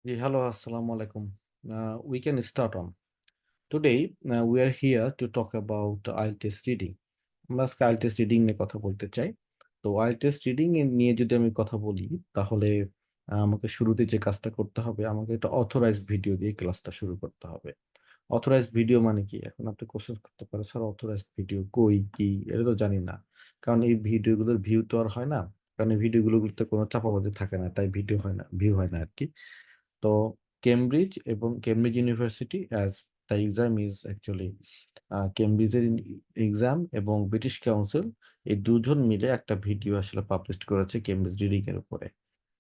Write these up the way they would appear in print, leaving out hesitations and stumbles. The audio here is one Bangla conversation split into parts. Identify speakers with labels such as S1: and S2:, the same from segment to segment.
S1: Hello, assalamu alaikum. We can start on. Today, we are here to talk about IELTS reading. আমরা আজকে IELTS রিডিং নিয়ে কথা বলতে চাই। তো IELTS রিডিং নিয়ে যদি আমি কথা বলি, তাহলে আমাকে শুরুতে যে কাজটা করতে হবে, আমাকে একটা অথরাইজড ভিডিও দিয়ে ক্লাসটা শুরু করতে হবে। অথরাইজড ভিডিও মানে কি? এখন আপনি কোশ্চেন করতে পারেন, স্যার অথরাইজড ভিডিও কই কি? এটা তো জানি না। কারণ এই ভিডিওগুলোর ভিউ তো আর হয় না। কারণ এই ভিডিওগুলোতে কোনো চাপাবাজি থাকে না, তাই ভিডিও হয় না, ভিউ হয় না আর কি। তো কেমব্রিজ এবং Cambridge University as the exam is actually কেমব্রিজের এক্সাম এবং ব্রিটিশ কাউন্সিল, এই দুজন মিলে একটা ভিডিও আসলে পাবলিশ করেছে কেমব্রিজ রিডিং এর উপরে,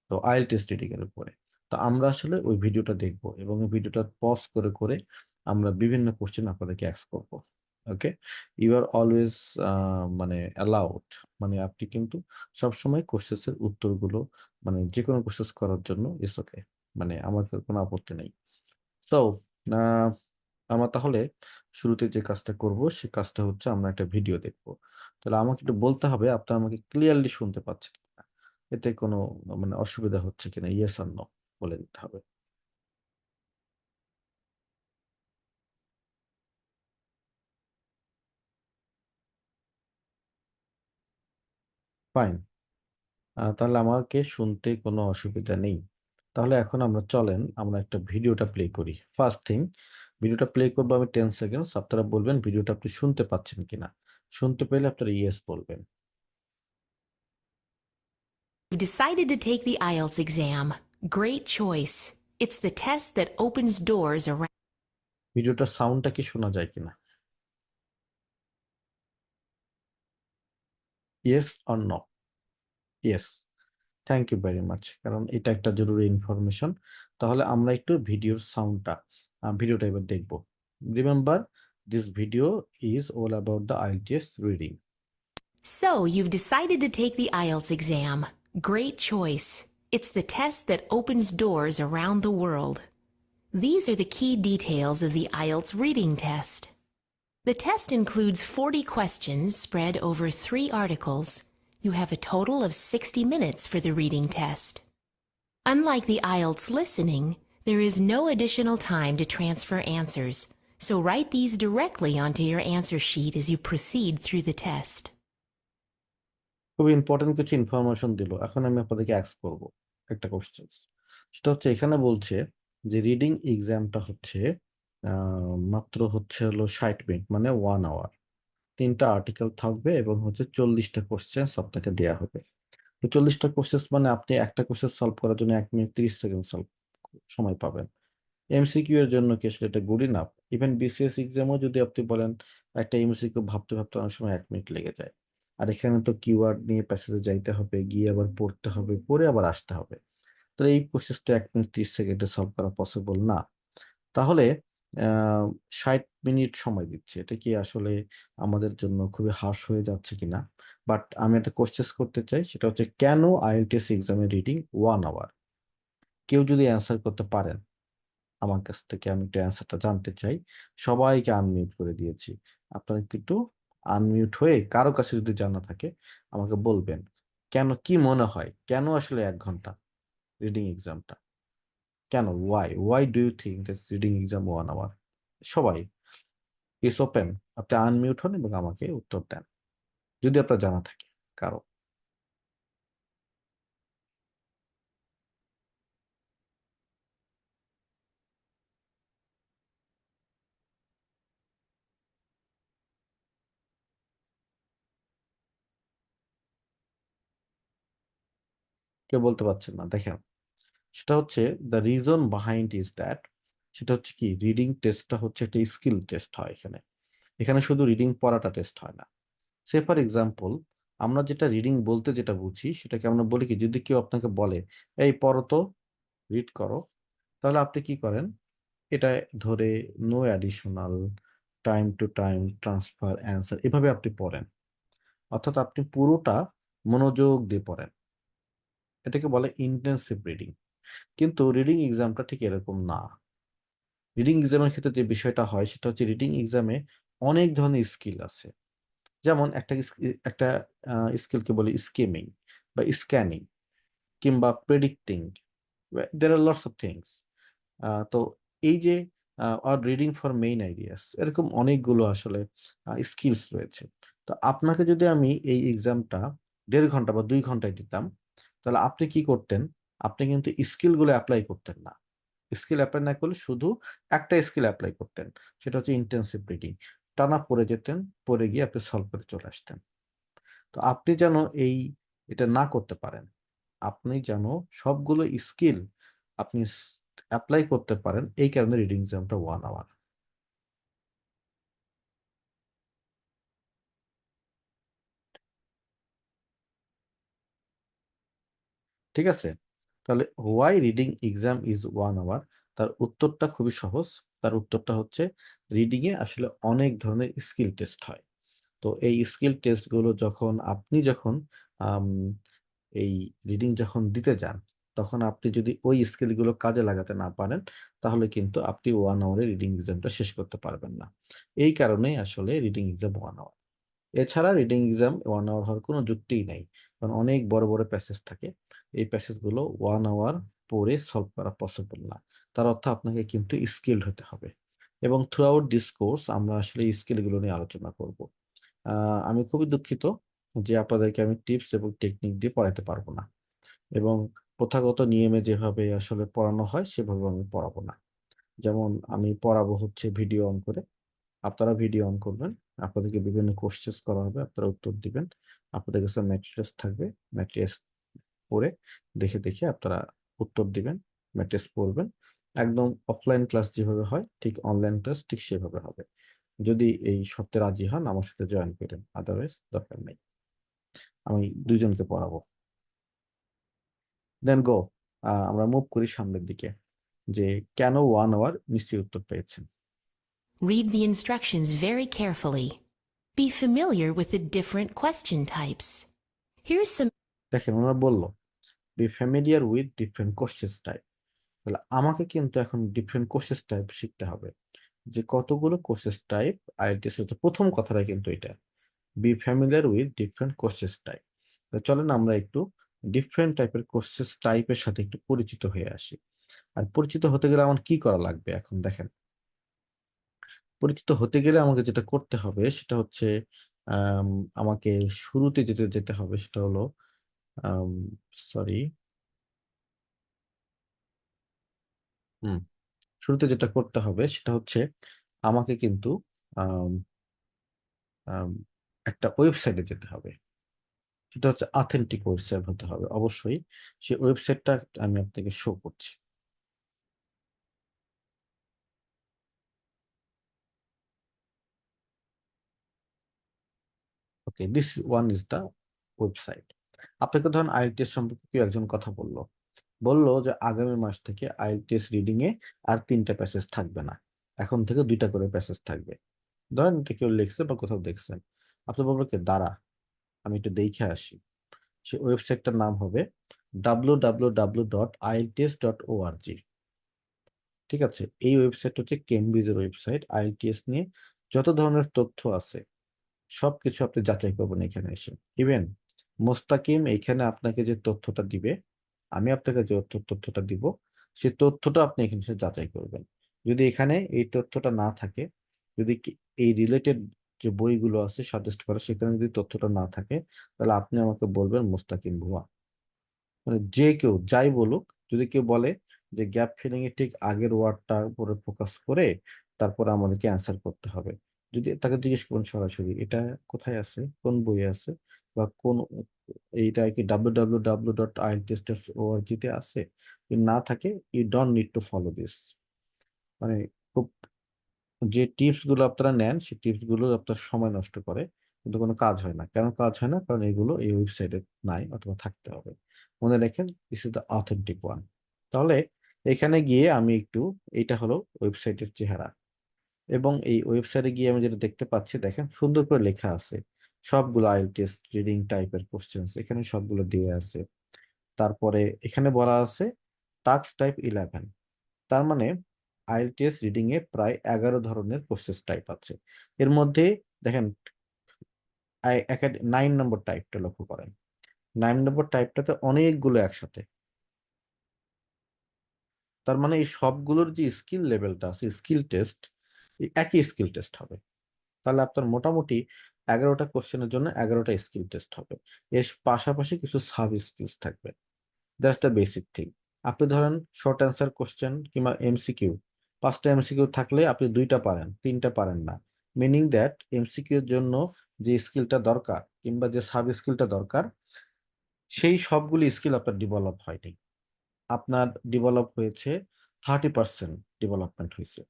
S1: তো IELTS রিডিং এর উপরে। তো আমরা আসলে ওই ভিডিওটা দেখব এবং এই ভিডিওটা পজ করে করে আমরা বিভিন্ন কোশ্চেন আপনাদেরকে অ্যাস্ক করব। ওকে, ইউ আর অলওয়েজ মানে অ্যালাউড, মানে আপনি কিন্তু সবসময় কোশ্চেনের উত্তরগুলো মানে যে কোনো কোশ্চেন করার জন্য ইটস ওকে, মানে আমার কোনো আপত্তি নেই। সো আমরা তাহলে শুরুতে যে কাজটা করব সেই কাজটা হচ্ছে আমরা একটা ভিডিও দেখব। তাহলে আমাকে একটু বলতে হবে আপনারা আমাকে ক্লিয়ারলি শুনতে পাচ্ছেন কিনা, এতে কোনো মানে অসুবিধা হচ্ছে কিনা, ইয়েস আর নো বলে দিতে হবে। ফাইন, তাহলে আমাকে শুনতে কোনো অসুবিধা নেই। তাহলে এখন আমরা চলেন আমরা একটা ভিডিওটা প্লে করি। ফার্স্ট থিং, ভিডিওটা প্লে করবো আমি 10 সেকেন্ডস, আপনারা বলবেন ভিডিওটা আপনি শুনতে পাচ্ছেন কিনা। শুনতে পেলে আপনারা ইয়েস বলবেন।
S2: You've decided to take the IELTS exam. Great choice. It's the test that opens doors around.
S1: ভিডিওটার সাউন্ডটা কি শোনা যায় কিনা, yes or no? Yes, thank you very much, কারণ এটা একটা জরুরি ইনফরমেশন। তাহলে আমরা একটু ভিডিওর সাউন্ডটা ভিডিওটা এবার দেখব। Remember, this video is all about the IELTS reading.
S2: So, you've decided to take the IELTS exam. Great choice. It's the test that opens doors around the world. These are the key details of the IELTS reading test. The test includes 40 questions spread over 3 articles. You have a total of 60 minutes for the reading test. Unlike the IELTS listening, there is no additional time to transfer answers, so write these directly onto your answer sheet as you proceed through the test.
S1: খুবই ইম্পর্টেন্ট কিছু ইনফরমেশন দিল। এখন আমি আপনাদেরকে অ্যাস্ক করব একটা কোশ্চেন। সেটা হচ্ছে এখানে বলছে যে রিডিং এক্সামটা হচ্ছে মাত্র হচ্ছে হলো 60 মিনিট, মানে 1 আওয়ার। 3টা আর্টিকেল থাকবে এবং হচ্ছে 40টা কোশ্চেন আপনাকে দেওয়া হবে। তো 40টা কোশ্চেন মানে আপনি একটা কোশ্চেন সলভ করার জন্য 1 মিনিট 30 সেকেন্ড সময় পাবেন। MCQ এর জন্য কি আসলে এটা গুড ইনাফ? ইভেন BCS এক্সামও যদি আপনি বলেন, একটা MCQ ভাবতে ভাবতে অনেক সময় 1 মিনিট লেগে যায়। আর এখানে তো কিওয়ার্ড নিয়ে প্যাসেজে যাইতে হবে, গিয়ে আবার পড়তে হবে, পড়ে আবার আসতে হবে। তো এই প্রসেসটা 1 মিনিট 30 সেকেন্ডে সলভ করা পসিবল না। তাহলে আহ 60 মিনিট সময় দিচ্ছে, এটা কি আসলে আমাদের জন্য খুবই হার্শ হয়ে যাচ্ছে কিনা? বাট আমি একটা কোশ্চেন করতে চাই, সেটা হচ্ছে কেন IELTS এক্সামের রিডিং 1 আওয়ার? কেউ যদি অ্যান্সার করতে পারেন আমার কাছ থেকে, আমি একটু অ্যান্সারটা জানতে চাই। সবাইকে আনমিউট করে দিয়েছি, আপনারা একটু আনমিউট হয়ে কারো কাছে যদি জানা থাকে আমাকে বলবেন। কেন, কি মনে হয় কেন আসলে 1 ঘন্টা রিডিং এক্সামটা? কেন, why do you think this reading exam 1 hour? সবাই ইস ওপেন, আপনি আনমিউট হন এবং আমাকে উত্তর দেন যদি আপনার জানা থাকে কারো। কেউ বলতে পারছেন না, দেখেন। সেটা হচ্ছে the reason behind is that, সেটা হচ্ছে কি, রিডিং টেস্টটা হচ্ছে একটা স্কিল টেস্ট হয় এখানে। এখানে শুধু রিডিং পড়াটা টেস্ট হয় না। সে ফর এক্সাম্পল, আমরা যেটা রিডিং বলতে যেটা বুঝি সেটাকে আমরা বলি কি, যদি কেউ আপনাকে বলে এই পড়ো তো, রিড করো, তাহলে আপনি কি করেন? এটা ধরে no additional, time to time transfer answer, এভাবে আপনি পড়েন। অর্থাৎ আপনি পুরোটা মনোযোগ দিয়ে পড়েন। এটাকে বলে ইন্টেন্সিভ রিডিং। কিন্তু রিডিং এক্সামটা ঠিক এরকম না। রিডিং এক্সামের ক্ষেত্রে যে বিষয়টা হয় সেটা হচ্ছে রিডিং এক্সামে অনেক ধরনের স্কিল আছে। যেমন একটা স্কিলকে বলি স্কিমিং বা স্ক্যানিং কিংবা predicting, there are lots of things. তো এই যে are reading for main ideas, এরকম অনেকগুলো আসলে স্কিলস রয়েছে। তো আপনাকে যদি আমি এই এক্সামটা 1.5 ঘন্টা বা 2 ঘন্টায় দিতাম, তাহলে আপনি কি করতেন? আপনি কিন্তু স্কিলগুলো অ্যাপ্লাই করতেন না। স্কিল অ্যাপ্লাই না করলে শুধু একটা স্কিল অ্যাপ্লাই করতেন, সেটা হচ্ছে ইন্টেন্সিভ রিডিং। টানা পড়ে যেতেন, পড়ে গিয়ে আপনি সলভ করে চলে আসতেন। তো আপনি যেন এটা না করতে পারেন, আপনি যেন সবগুলো স্কিল আপনি অ্যাপ্লাই করতে পারেন, এই কারণে রিডিং এক্সামটা 1 আওয়ার। ঠিক আছে? তাহলে why reading exam is 1 hour, তার উত্তরটা খুবই সহজ। তার উত্তরটা হচ্ছে, রিডিং এ আসলে অনেক ধরনের স্কিল টেস্ট হয়। তো এই স্কিল টেস্টগুলো যখন আম, এই রিডিং যখন দিতে যান, তখন আপনি যদি ওই স্কিলগুলো কাজে লাগাতে না পারেন, তাহলে কিন্তু আপনি 1 আওয়ারে রিডিং এক্সামটা শেষ করতে পারবেন না। এই কারণেই আসলে রিডিং এক্সাম 1 আওয়ার। এছাড়া রিডিং এক্সাম 1 আওয়ার হওয়ার কোনো যুক্তিই নাই, কারণ অনেক বড় বড় প্যাসেজ থাকে। এই প্যাসেজগুলো 1 আওয়ার পড়ে সলভ করা পসিবল না। তার অর্থ আপনাকে কিন্তু স্কিলড হতে হবে। এবং থ্রু আউট দিস কোর্স আমরা আসলে এই স্কিলগুলো নিয়ে আলোচনা করব। আমি খুবই দুঃখিত যে আপনাদেরকে আমি টিপস এবং টেকনিক দিয়ে পড়াতে পারবো না, এবং প্রথাগত নিয়মে যেভাবে আসলে পড়ানো হয় সেভাবে আমি পড়াবো না। যেমন আমি পড়াবো হচ্ছে ভিডিও অন করে, আপনারা ভিডিও অন করবেন, আপনাদেরকে বিভিন্ন কোশ্চেস করা হবে, আপনারা উত্তর দিবেন। আপনাদের কাছে ম্যাট্রিক্স থাকবে, ম্যাট্রিক্স পড়ে দেখে দেখে আপনারা উত্তর দিবেন, ম্যাট্রিক্স পড়বেন। একদম অফলাইন ক্লাস যেভাবে হয় ঠিক অনলাইন ক্লাস ঠিক সেভাবে হবে। যদি এই শর্তে রাজি হন আমার সাথে জয়েন করেন, আদারওয়াইজ দরকার নেই। আমি দুইজনকে পড়াবো। দেন গো, আমরা মুভ করি সামনের দিকে, যে কেন 1 আওয়ার, নিশ্চয়ই উত্তর পেয়েছেন।
S2: Read the instructions very carefully. Be familiar with the different question types. Here's some
S1: দেখেন ওনারা বললো B familiar with different question type. তাহলে আমাকে কিন্তু এখন ডিফারেন্ট কোশ্চেন টাইপ শিখতে হবে, যে কতগুলো কোশ্চেন টাইপ আইএলটিএস এর প্রথম কথাটা কিন্তু এটা, B familiar with different question type. চলেন আমরা একটু ডিফারেন্ট টাইপের কোশ্চেন টাইপের সাথে একটু পরিচিত হয়ে আসি। আর পরিচিত হতে গেলে আমার কি করা লাগবে এখন দেখেন। পরিচিত হতে গেলে আমাকে যেটা করতে হবে সেটা হচ্ছে, আম, আমাকে শুরুতে যেতে যেতে হবে, সেটা হলো, সরি, হুম, শুরুতে যেটা করতে হবে সেটা হচ্ছে আমাকে কিন্তু আম, আম, একটা ওয়েবসাইটে যেতে হবে। সেটা হচ্ছে অথেন্টিক ওয়েবসাইট হতে হবে অবশ্যই। সেই ওয়েবসাইটটা আমি আপনাকে শো করছি। Okay, this one is the website. আপনাকে ধরুন আইএলটিএস সম্পর্কে কেউ একজন কথা বললো, বললো যে আগামী মাস থেকে আইএলটিএস রিডিং এ আর 3টা প্যাসেজ থাকবে না, এখন থেকে 2টা করে প্যাসেজ থাকবে। ধরেন এটা কেউ লিখছে বা কোথাও দেখছেন, আপনি বলবেন কি, দাঁড়া আমি একটু দেখে আসি। সেই ওয়েবসাইটটার নাম হবে www.ielts.org। ঠিক আছে? এই ওয়েবসাইট হচ্ছে কেমব্রিজের ওয়েবসাইট। আইএলটিএস নিয়ে যত ধরনের তথ্য আছে সবকিছু আপনি যাচাই করবেন এখানে এসে। ইভেন মোস্তাকিম এখানে আপনাকে যে তথ্যটা দিবে, আমি আপনাকে যে তথ্যটা দিব, সেই তথ্যটা আপনি এখানে এসে যাচাই করবেন। যদি এখানে এই তথ্যটা না থাকে, যদি এই রিলেটেড যে বইগুলো আছে সাজেস্ট করা, সেখানে যদি তথ্যটা না থাকে, তাহলে আপনি আমাকে বলবেন মোস্তাকিম ভুয়া। মানে যে কেউ যাই বলুক, যদি কেউ বলে যে গ্যাপ ফিলিং এর ঠিক আগের ওয়ার্ডটার উপরে ফোকাস করে তারপর আমাদেরকে অ্যান্সার করতে হবে, যদি তাকে জিজ্ঞেস করুন সরাসরি এটা কোথায় আছে, কোন বইয়ে আছে, বা কোন, এইটা কি www.ielts.org তে আছে, যদি না থাকে, you don't need to follow this. মানে খুব, যে টিপস গুলো আপনারা নেন সেই টিপস গুলো আপনার সময় নষ্ট করে, কিন্তু কোনো কাজ হয় না। কেন কাজ হয় না? কারণ এগুলো এই ওয়েবসাইটে নাই অথবা থাকতে হবে। মনে রাখেন, this is the authentic one. তাহলে এখানে গিয়ে আমি একটু, এইটা হলো ওয়েবসাইটের চেহারা, এবং এই ওয়েবসাইটে গিয়ে আমি যেটা দেখতে পাচ্ছি, দেখেন সুন্দর করে লেখা আছে সবগুলো আইএলটিএস রিডিং টাইপের কোশ্চেন্স এখানে সবগুলো দিয়ে আছে। তারপরে এখানে বলা আছে টাস্ক টাইপ 11। তার মানে আইএলটিএস রিডিং এ প্রায় 11 ধরনের কোশ্চেন টাইপ আছে। এর মধ্যে দেখেন 9 নম্বর টাইপটা লক্ষ্য করেন। 9 নম্বর টাইপটাতে অনেকগুলো একসাথে। তার মানে এই সবগুলোর যে স্কিল লেভেলটা আছে, স্কিল টেস্ট, একই স্কিল টেস্ট হবে। তাহলে আপনার মোটামুটি 11টা কোশ্চেনের জন্য 11টা স্কিল টেস্ট হবে। এর পাশাপাশি কিছু সাব স্কিলস থাকবে। That's the basic thing. আপনি ধরেন শর্ট অ্যান্সার কোশ্চেন কিংবা এমসিকিউ, 5টা এমসিকিউ থাকলে আপনি 2টা পারেন, 3টা পারেন না। মিনিং দ্যাট এমসিকিউ এর জন্য যে স্কিলটা দরকার কিংবা যে সাব স্কিলটা দরকার, সেই সবগুলি স্কিল আপনার ডেভেলপ হয়নি। আপনার ডেভেলপ হয়েছে 30% ডেভেলপমেন্ট হয়েছে,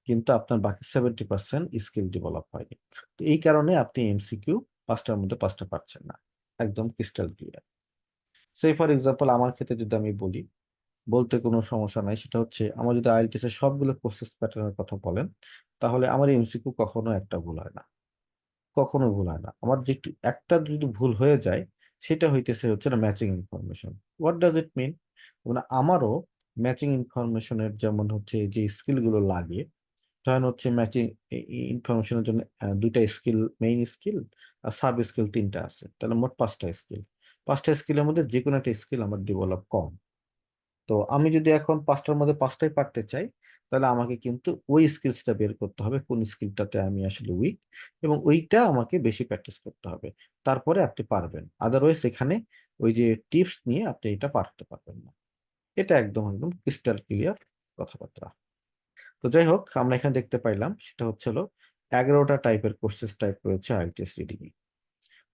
S1: কিন্তু আপনার বাকি 70% স্কিল ডেভেলপ হয়নি। তো এই কারণে আপনি এমসিকিউ 5টার মধ্যে 5টা পাচ্ছেন না। একদম crystal clear. Say for example আমার ক্ষেত্রে যদি আমি বলি, বলতে কোনো সমস্যা নাই, সেটা হচ্ছে আমার যদি আইএলটিএস এর সবগুলো প্রসেস প্যাটার্নের কথা বলেন, তাহলে আমার এমসিকিউ কখনো একটা ভুল হয় না, কখনো ভুল হয় না। আমার যে একটা যদি ভুল হয়ে যায়, সেটা হইতেছে হচ্ছে না matching information. What does it mean? মানে আমারও ম্যাচিং ইনফরমেশনের যেমন হচ্ছে যে স্কিলগুলো লাগে, ধরেন হচ্ছে ম্যাচিং ইনফরমেশনের জন্য 2টা স্কিল, মেইন স্কিল আর সাব স্কিল 3টা আছে, তাহলে মোট 5টা স্কিল। 5টা স্কিলের মধ্যে যে কোনো একটা স্কিল আমার ডেভেলপ কম। তো আমি যদি এখন 5টার মধ্যে 5টাই পারতে চাই, তাহলে আমাকে কিন্তু ওই স্কিলসটা বের করতে হবে, কোন স্কিলটাতে আমি আসলে উইক, এবং ওইটা আমাকে বেশি প্র্যাকটিস করতে হবে। তারপরে আপনি পারবেন, আদারওয়াইজ এখানে ওই যে টিপস নিয়ে আপনি এটা পারতে পারবেন না। এটা একদম একদম ক্রিস্টাল ক্লিয়ার কথাবার্তা। তো যাই হোক, আমরা এখানে দেখতে পাইলাম সেটা হচ্ছে হলো 11টা টাইপের কোশ্চেন টাইপ রয়েছে আইএলটিএস রিডিং এ।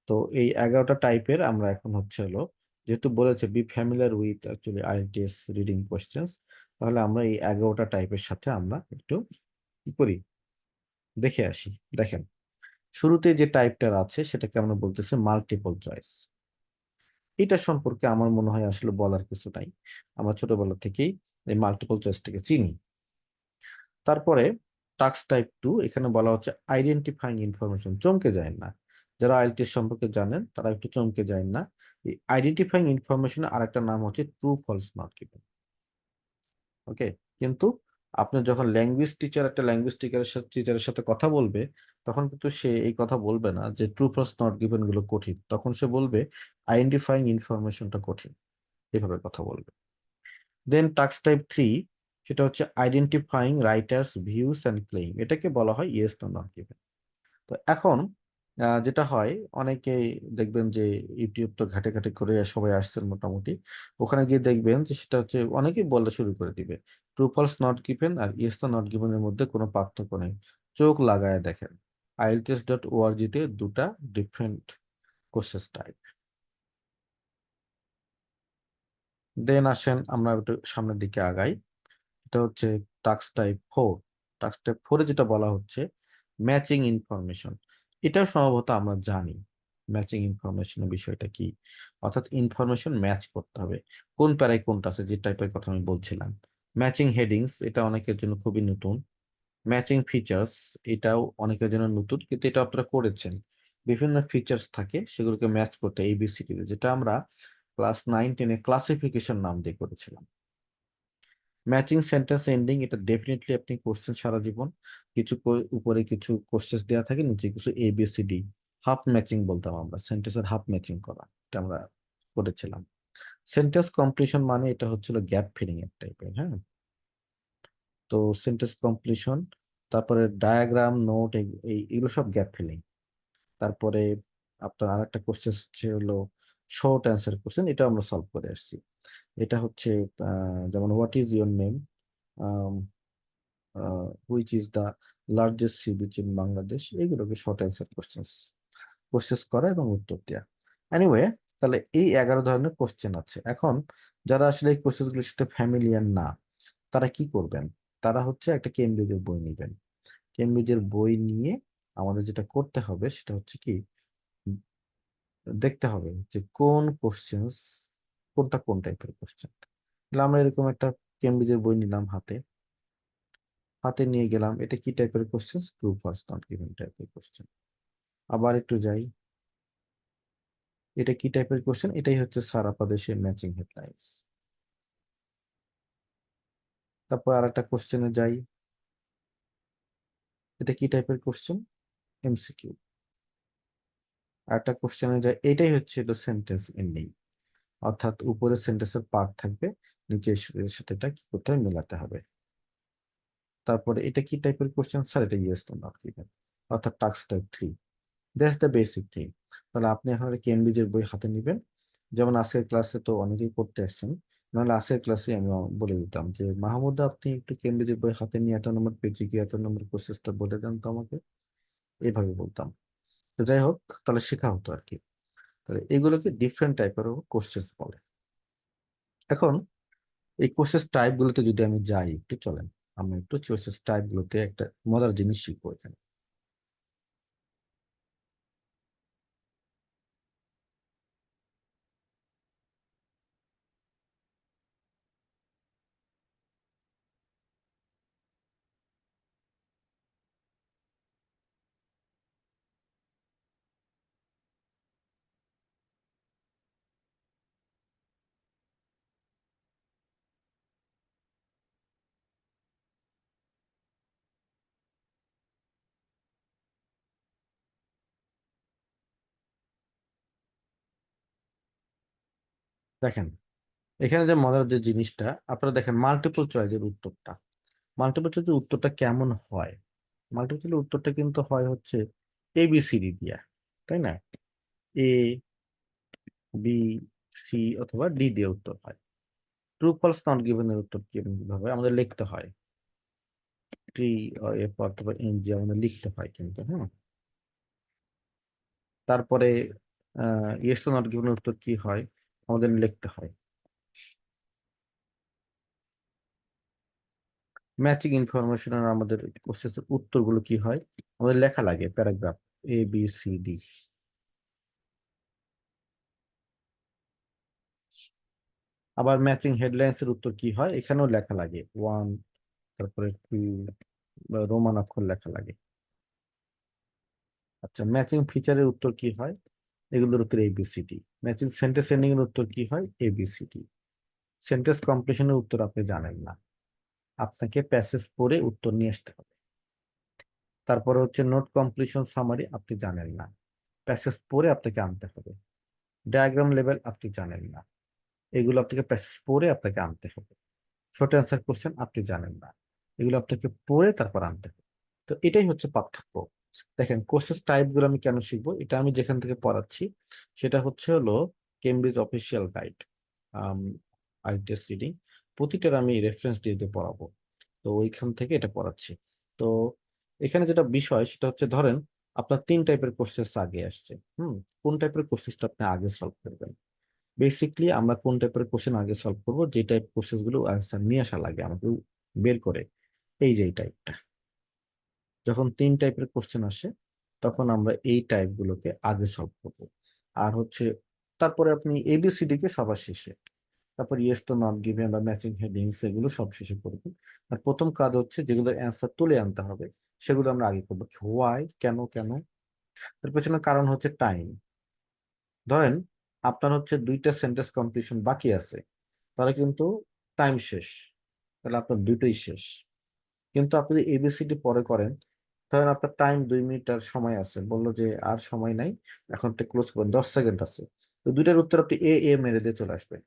S1: তো এই 11টা টাইপের আমরা এখন হচ্ছে হলো, যেহেতু বলেছে B familiar with actually IELTS reading questions, তাহলে আমরা এই 11টা টাইপের সাথে আমরা একটু কি করি, দেখে আসি। দেখেন, শুরুতে যে টাইপটা আছে সেটাকে আমরা বলতেছি মাল্টিপল চয়েস। এটা সম্পর্কে আমার মনে হয় আসলে বলার কিছু নাই, আমরা ছোটবেলা থেকেই এই মাল্টিপল চয়েসটাকে চিনি। তারপরে টাস্ক টাইপ 2, এখানে বলা হচ্ছে আইডেন্টিফাইং ইনফরমেশন। চমকে যায় না, যারা আইএলটিএস সম্পর্কে জানেন তারা একটু চমকে যায় না। এই আইডেন্টিফাইং ইনফরমেশনের আরেকটা নাম হচ্ছে ট্রু ফলস নট গিভেন। ওকে, কিন্তু আপনি যখন ল্যাঙ্গুয়েজ টিচার একটা ল্যাঙ্গুয়েজ টিচারের সাথে কথা বলবে, তখন কিন্তু সে এই কথা বলবে না যে ট্রু ফলস নট গিভেন গুলো কঠিন, তখন সে বলবে আইডেন্টিফাইং ইনফরমেশনটা কঠিন, এভাবে কথা বলবে। দেন টাস্ক টাইপ 3, সেটা হচ্ছে identifying writers views and claim. এটাকে বলা হয় ইয়েস নো নট গিভেন। তো এখন যেটা হয়, অনেকে দেখবেন যে ইউটিউব তো ঘাটে ঘাটে করে সবাই আসছেন মোটামুটি, ওখানে গিয়ে দেখবেন যে সেটা হচ্ছে অনেকেই বলা শুরু করে দিবে ট্রু ফলস নট গিভেন আর ইয়েস নো নট গিভেন এর মধ্যে কোনো পার্থক্য নেই। চোখ লাগায় দেখেন, ielts.org তে 2টা ডিফারেন্ট কোর্সেস টাইপ। দেন আসেন আমরা একটু সামনের দিকে আগাই। এটা হচ্ছে টাস্ক টাইপ 4। টাস্ক টাইপ 4-এ যেটা বলা হচ্ছে ম্যাচিং ইনফরমেশন। এটাও সম্ভবত আমরা জানি ম্যাচিং ইনফরমেশনের বিষয়টা কি, অর্থাৎ ইনফরমেশন ম্যাচ করতে হবে কোন প্যারায় কোনটা আছে, যে টাইপের কথা আমি বলছিলাম। ম্যাচিং হেডিংস, এটা অনেকের জন্য খুবই নতুন। ম্যাচিং ফিচার্স, এটাও অনেকের জন্য নতুন, কিন্তু এটা আপনারা করেছেন। বিভিন্ন ফিচার্স থাকে, সেগুলোকে ম্যাচ করতে এবিসিডি, যেটা আমরা ক্লাস 9-10-এ ক্লাসিফিকেশন নাম দিয়ে করেছিলাম। ম্যাচিং সেন্টেন্স এন্ডিং, এটা ডেফিনেটলি আপনি করছেন সারা জীবন। কিছু উপরে কিছু কোশ্চেন দেওয়া থাকে, নিচে কিছু এবিসিডি, হাফ ম্যাচিং বলতাম আমরা, সেন্টেন্সের হাফ ম্যাচিং করা, এটা আমরা করেছিলাম। সেন্টেন্স কমপ্লিশন মানে এটা হচ্ছিল গ্যাপ ফিলিং এর টাইপের, হ্যাঁ। তো সেন্টেন্স কমপ্লিশন, তারপরে ডায়াগ্রাম নোট, এগুলো সব গ্যাপ ফিলিং। তারপরে আপনার আরেকটা কোশ্চেন হচ্ছে হলো শর্ট অ্যান্সার কোশ্চেন, এটা আমরা সলভ করে আসছি। এটা হচ্ছে যেমন what is your name, which is the largest sea beach in Bangladesh, এগুলোকে শর্ট অ্যান্সার কোশ্চেন্স প্রসেস করা এবং উত্তর দেওয়া। এনিওয়ে, তাহলে এই 11 ধরনের কোশ্চেন আছে। এখন যারা আসলে এই কোশ্চেনগুলোর সাথে ফ্যামিলিয়ার না, তারা কি করবেন? তারা হচ্ছে একটা কেমব্রিজের বই নেবেন। কেমব্রিজের বই নিয়ে আমাদের যেটা করতে হবে সেটা হচ্ছে কি, দেখতে হবে যে কোন কোশ্চেন্স, কোনটা কোন টাইপের কোশ্চেন। তাহলে আমরা এরকম একটা কেমব্রিজের বই নিলাম হাতে, হাতে নিয়ে গেলাম, এটা কি টাইপের question? True false not given টাইপের কোশ্চেন। আবার একটু যাই, এটা কি টাইপের কোশ্চেন? এটাই হচ্ছে সারা দেশের ম্যাচিং হেডলাইন্স। তারপর আর একটা কোশ্চেনে যাই, এটা কি টাইপের কোশ্চেন? এমসিকিউ। আর একটা কোশ্চেনে যাই, এটাই হচ্ছে সেন্টেন্স এন্ডিং। অর্থাৎ উপরে সেন্টেন্সের পার্ট থাকবে, নিচের সাথে এটা কি করতে হবে, মেলাতে হবে। তারপরে এটা কি টাইপের কোশ্চেন স্যার? এটা ইয়েস তো নট গিভেন, অর্থাৎ task type 3। That's the basic thing. তাহলে আপনি এখন কেমব্রিজের বই হাতে নেবেন, যেমন আজকের ক্লাসে তো অনেকেই করতে আসছেন, নাহলে আজকের ক্লাসে আমি বলে দিতাম যে মাহমুদা আপনি একটু কেমব্রিজের বই হাতে নিয়ে 1 নম্বর পেজে গিয়ে 1 নম্বর প্রসেসটা বলে দেন তো আমাকে, এইভাবে বলতাম। তো যাই হোক, তাহলে শেখা হতো আর কি। তাহলে এগুলোকে ডিফারেন্ট টাইপের কোশ্চেন বলে। এখন এই কোর্সেস টাইপ গুলোতে যদি আমি যাই, একটু চলেন আমরা একটু কোর্সেস টাইপ গুলোতে একটা মজার জিনিস শিখবো এখানে। দেখেন, এখানে যে মজার যে জিনিসটা, আপনারা দেখেন মাল্টিপল চয়েসের উত্তরটা, মাল্টিপল চয়েসের উত্তরটা কেমন হয়? মাল্টিপল চয়েসের উত্তরটা কিন্তু হয় হচ্ছে ABCD দিয়া, তাই না? A, B, C অথবা D দিয়ে উত্তর হয়। ট্রু ফলস নট গিভেন এর উত্তর কিভাবে আমাদের লিখতে হয়? T, F অথবা NG আমাদের লিখতে হয় কিন্তু, হ্যাঁ। তারপরে ইয়েস নট গিভেন উত্তর কি হয় আমাদের লিখতে হয়? ম্যাচিং ইনফরমেশন আর আমাদের কোশ্চেনের উত্তরগুলো কি হয় আমাদের লেখা লাগে, প্যারাগ্রাফ ABCD। আবার ম্যাচিং হেডলাইন্স এর উত্তর কি হয়, এখানেও লেখা লাগে 1, তারপরে 2, রোমান অক্ষর লেখা লাগে। আচ্ছা, ম্যাচিং ফিচারের উত্তর কি হয়? এগুলোর উত্তর ABCD। ম্যাচিং সেন্টেন্স এন্ডিং এর উত্তর কি হয়? ABCD। সেন্টেন্স কমপ্লিশনের উত্তর আপনি জানেন না, আপনাকে প্যাসেজ পড়ে উত্তর নিয়ে আসতে হবে। তারপরে হচ্ছে নোট কমপ্লিশন সামারি আপনি জানেন না, প্যাসেজ পড়ে আপনাকে আনতে হবে। ডায়াগ্রাম লেভেল আপনি জানেন না, এগুলো আপনাকে প্যাসেজ পড়ে আপনাকে আনতে হবে। শর্ট অ্যান্সার কোশ্চেন আপনি জানেন না, এগুলো আপনাকে পড়ে তারপর আনতে হবে। তো এটাই হচ্ছে পার্থক্য। দেখেন কোর্সেস টাইপ গুলো আমি কেন শিখবো, এটা আমি যেখান থেকে পড়াচ্ছি সেটা হচ্ছে হলো Cambridge official guide, IELTS reading, প্রতিটার আমি রেফারেন্স দিয়ে দিয়ে পড়াবো। তো ওইখান থেকে এটা পড়াচ্ছি। তো এখানে যেটা বিষয় সেটা হচ্ছে, ধরেন আপনার 3 টাইপের কোর্সেস আগে আসছে, কোন টাইপের কোর্সেসটা আপনি আগে সলভ করবেন? বেসিকলি আমরা কোন টাইপের কোশ্চেন আগে সলভ করব, যে টাইপ কোশ্চেন গুলো আনসার নিয়ে আসা লাগে আমাকে বের করে, এই যে এই টাইপটা। যখন 3 টাইপের কোশ্চেন আসে তখন আমরা এই টাইপ গুলোকে আগে সলভ করব। আর হচ্ছে তারপরে আপনি ABCD কে সবার শেষে, তারপর ইয়েস তো নট গিভেন বা ম্যাচিং হেডিংস এগুলো সব শেষে করবেন। আর প্রথম কাজ হচ্ছে যেগুলোর অ্যান্সার তুলে আনতে হবে সেগুলো আমরা আগে করবো। হোয়াই, কেন কেন, তার পেছনে কারণ হচ্ছে টাইম। ধরেন আপনার হচ্ছে 2টা সেন্টেন্স কমপ্লিশন বাকি আছে, তাহলে কিন্তু টাইম শেষ, তাহলে আপনার দুটোই শেষ। কিন্তু আপনি যদি ABCD পরে করেন, ধরেন আপনার টাইম 2 মিনিট আর সময় আছে, বললো যে আর সময় নাই, এখন ক্লোজ করবেন, 10 সেকেন্ড আছে, তো দুইটার উত্তর আপনি এ মেরে দিয়ে চলে আসবেন,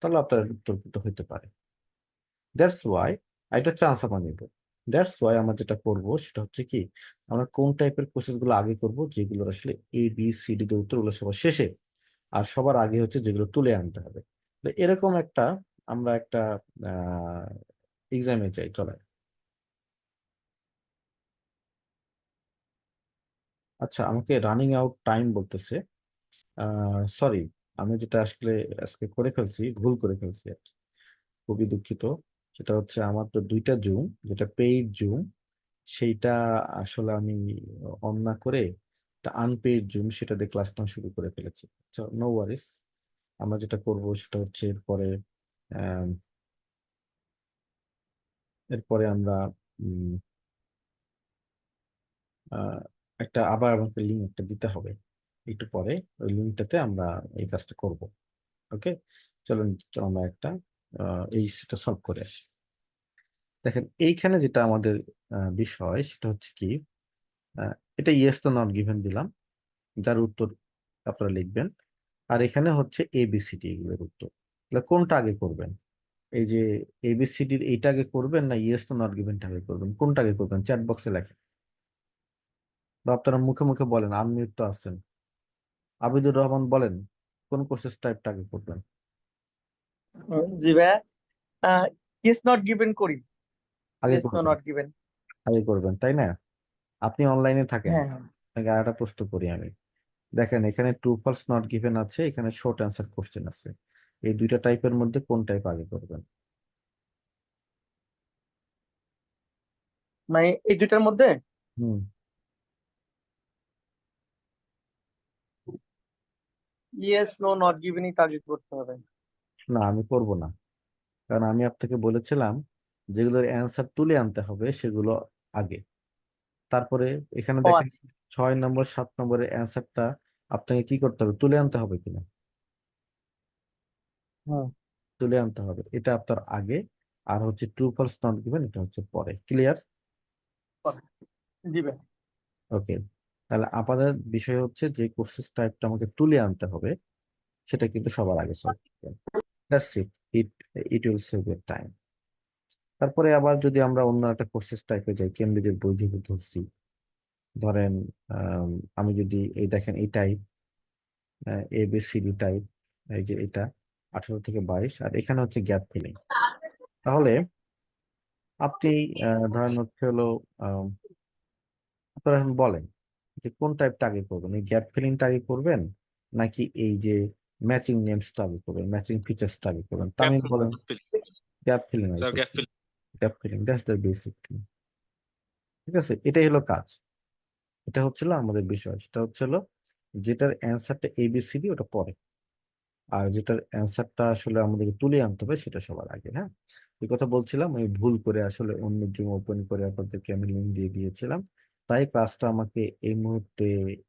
S1: তাহলে আপনার উত্তর কিন্তু হইতে পারে। দ্যাটস ওয়াই এটা চান্স আমার নিব। দ্যাটস ওয়াই আমরা যেটা করব সেটা হচ্ছে কি, আমরা কোন টাইপের কোশ্চেন গুলো আগে করব, যেগুলো আসলে ABCD তে উত্তরগুলো সবার শেষে, আর সবার আগে হচ্ছে যেগুলো তুলে আনতে হবে। তো এরকম একটা আমরা একটা এক্সামে যাই, চলে। আচ্ছা, আমাকে রানিং আউট টাইম বলতেছে, সরি, আমি যেটা আসলে আজকে করে ফেলছি, ভুল করে ফেলছি আর কি। খুবই দুঃখিত। সেটা হচ্ছে আমার তো 2টা জুম, যেটা পেইড জুম, সেইটা আসলে আমি অন না করে একটা আনপেইড জুম সেটা দিয়ে ক্লাস নেওয়া শুরু করে ফেলেছি। আচ্ছা, নো ওয়ারিস। আমরা যেটা করব সেটা হচ্ছে এরপরে আম, এরপরে আমরা উম, আহ, একটা আবার আমাকে লিঙ্ক একটা দিতে হবে একটু পরে, ওই লিঙ্কটাতে আমরা এই কাজটা করব। ওকে, চলুন, চলো আমরা একটা এই সেটা সলভ করে আসি। দেখেন এইখানে যেটা আমাদের বিষয় সেটা হচ্ছে কি, এটা ইয়েস তো নট গিভেন দিলাম, যার উত্তর আপনারা লিখবেন। আর এখানে হচ্ছে এবিসিডি এগুলোর উত্তর। তাহলে কোনটা আগে করবেন? এই যে এবিসিডির এইটা আগে করবেন না ইয়েস তো নট গিভেনটা আগে করবেন? কোনটা আগে করবেন চ্যাট বক্সে লেখেন বা আপনারা মুখে মুখে বলেন, আনমিউট তো আছেন। আবিদুর রহমান বলেন কোন কোর্সেস টাইপটা আগে করবেন?
S3: জি ভাইয়া, ইয়েস নট গিভেন করি।
S1: আগে
S3: ইয়েস নো
S1: করবেন,
S3: নট গিভেন।
S1: আগে করবেন, তাই না? আপনি অনলাইনে থাকেন,
S3: হ্যাঁ হ্যাঁ।
S1: আপনাকে আরেকটা প্রশ্ন করি আমি। দেখেন এখানে ট্রু ফলস নট গিভেন আছে, এখানে শর্ট অ্যান্সার কোশ্চেন আছে। এই দুইটা টাইপের মধ্যে কোন টাইপ আগে করবেন?
S3: মানে এই দুইটার মধ্যে
S1: হুম।
S3: ইয়েস নো নট গিভেনই আগে করতে হবে।
S1: না আমি করব না, কারণ আমি আপনাকে বলেছিলাম যেগুলোর অ্যান্সার তুলে আনতে হবে সেগুলো আগে। তারপরে এখানে
S3: ও
S1: দেখেন
S3: আচ্ছা।
S1: 6 নম্বর 7 নম্বরের অ্যান্সারটা আপনাকে কি করতে হবে, তুলে আনতে হবে কিনা?
S3: হুম।
S1: তুলে আনতে হবে, এটা আপনার আগে। আর হচ্ছে ট্রু ফলস নট গিভেন এটা হচ্ছে পরে। ক্লিয়ার?
S3: দিবেন।
S1: ওকে। তাহলে আপনাদের বিষয় হচ্ছে যে কোর্সেস টাইপটা আমাকে তুলে আনতে হবে সেটা কিন্তু সবার আগে সলভ করবেন। That's it, it it will save your time. তারপরে আবার যদি আমরা অন্য একটা কোর্সেস টাইপে যাই, কেমব্রিজের বই যেহেতু ধরছি, ধরেন আম, আমি যদি এই দেখেন এই টাইপ এবিসিডি টাইপ, এই যে এটা 18 থেকে 22, আর এখানে হচ্ছে গ্যাপ ফিলিং। তাহলে আপনি ধরেন হচ্ছে হলো আম, আপনারা এখন বলেন যে কোন টাইপটা আগে করবেন, এই গ্যাপ ফিলিংটা আগে করবেন নাকি এই যে ম্যাচিং নেমসটা আগে করবেন, ম্যাচিং ফিচার্সটা আগে করবেন?
S4: গ্যাপ
S1: তামিম বলেন
S4: ফিল
S1: গ্যাপ ফিলিং আগে
S4: স্যার, গ্যাপ
S1: করবেন।
S4: Fill.
S1: Gap filling that's the basic thing. ঠিক আছে, এটাই হলো কাজ। এটা হচ্ছিল আমাদের বিষয়, সেটা হচ্ছিল যেটার অ্যান্সারটা এবিসিডি ওটা পরে, আর যেটার অ্যান্সারটা আসলে আমাদেরকে তুলে আনতে হবে সেটা সবার আগে। হ্যাঁ, এই কথা বলছিলাম, আমি ভুল করে আসলে অন্য জুম ওপেন করে আপনাদেরকে আমি লিঙ্ক দিয়ে দিয়েছিলাম, তাই ক্লাসটা আমাকে এই মুহূর্তে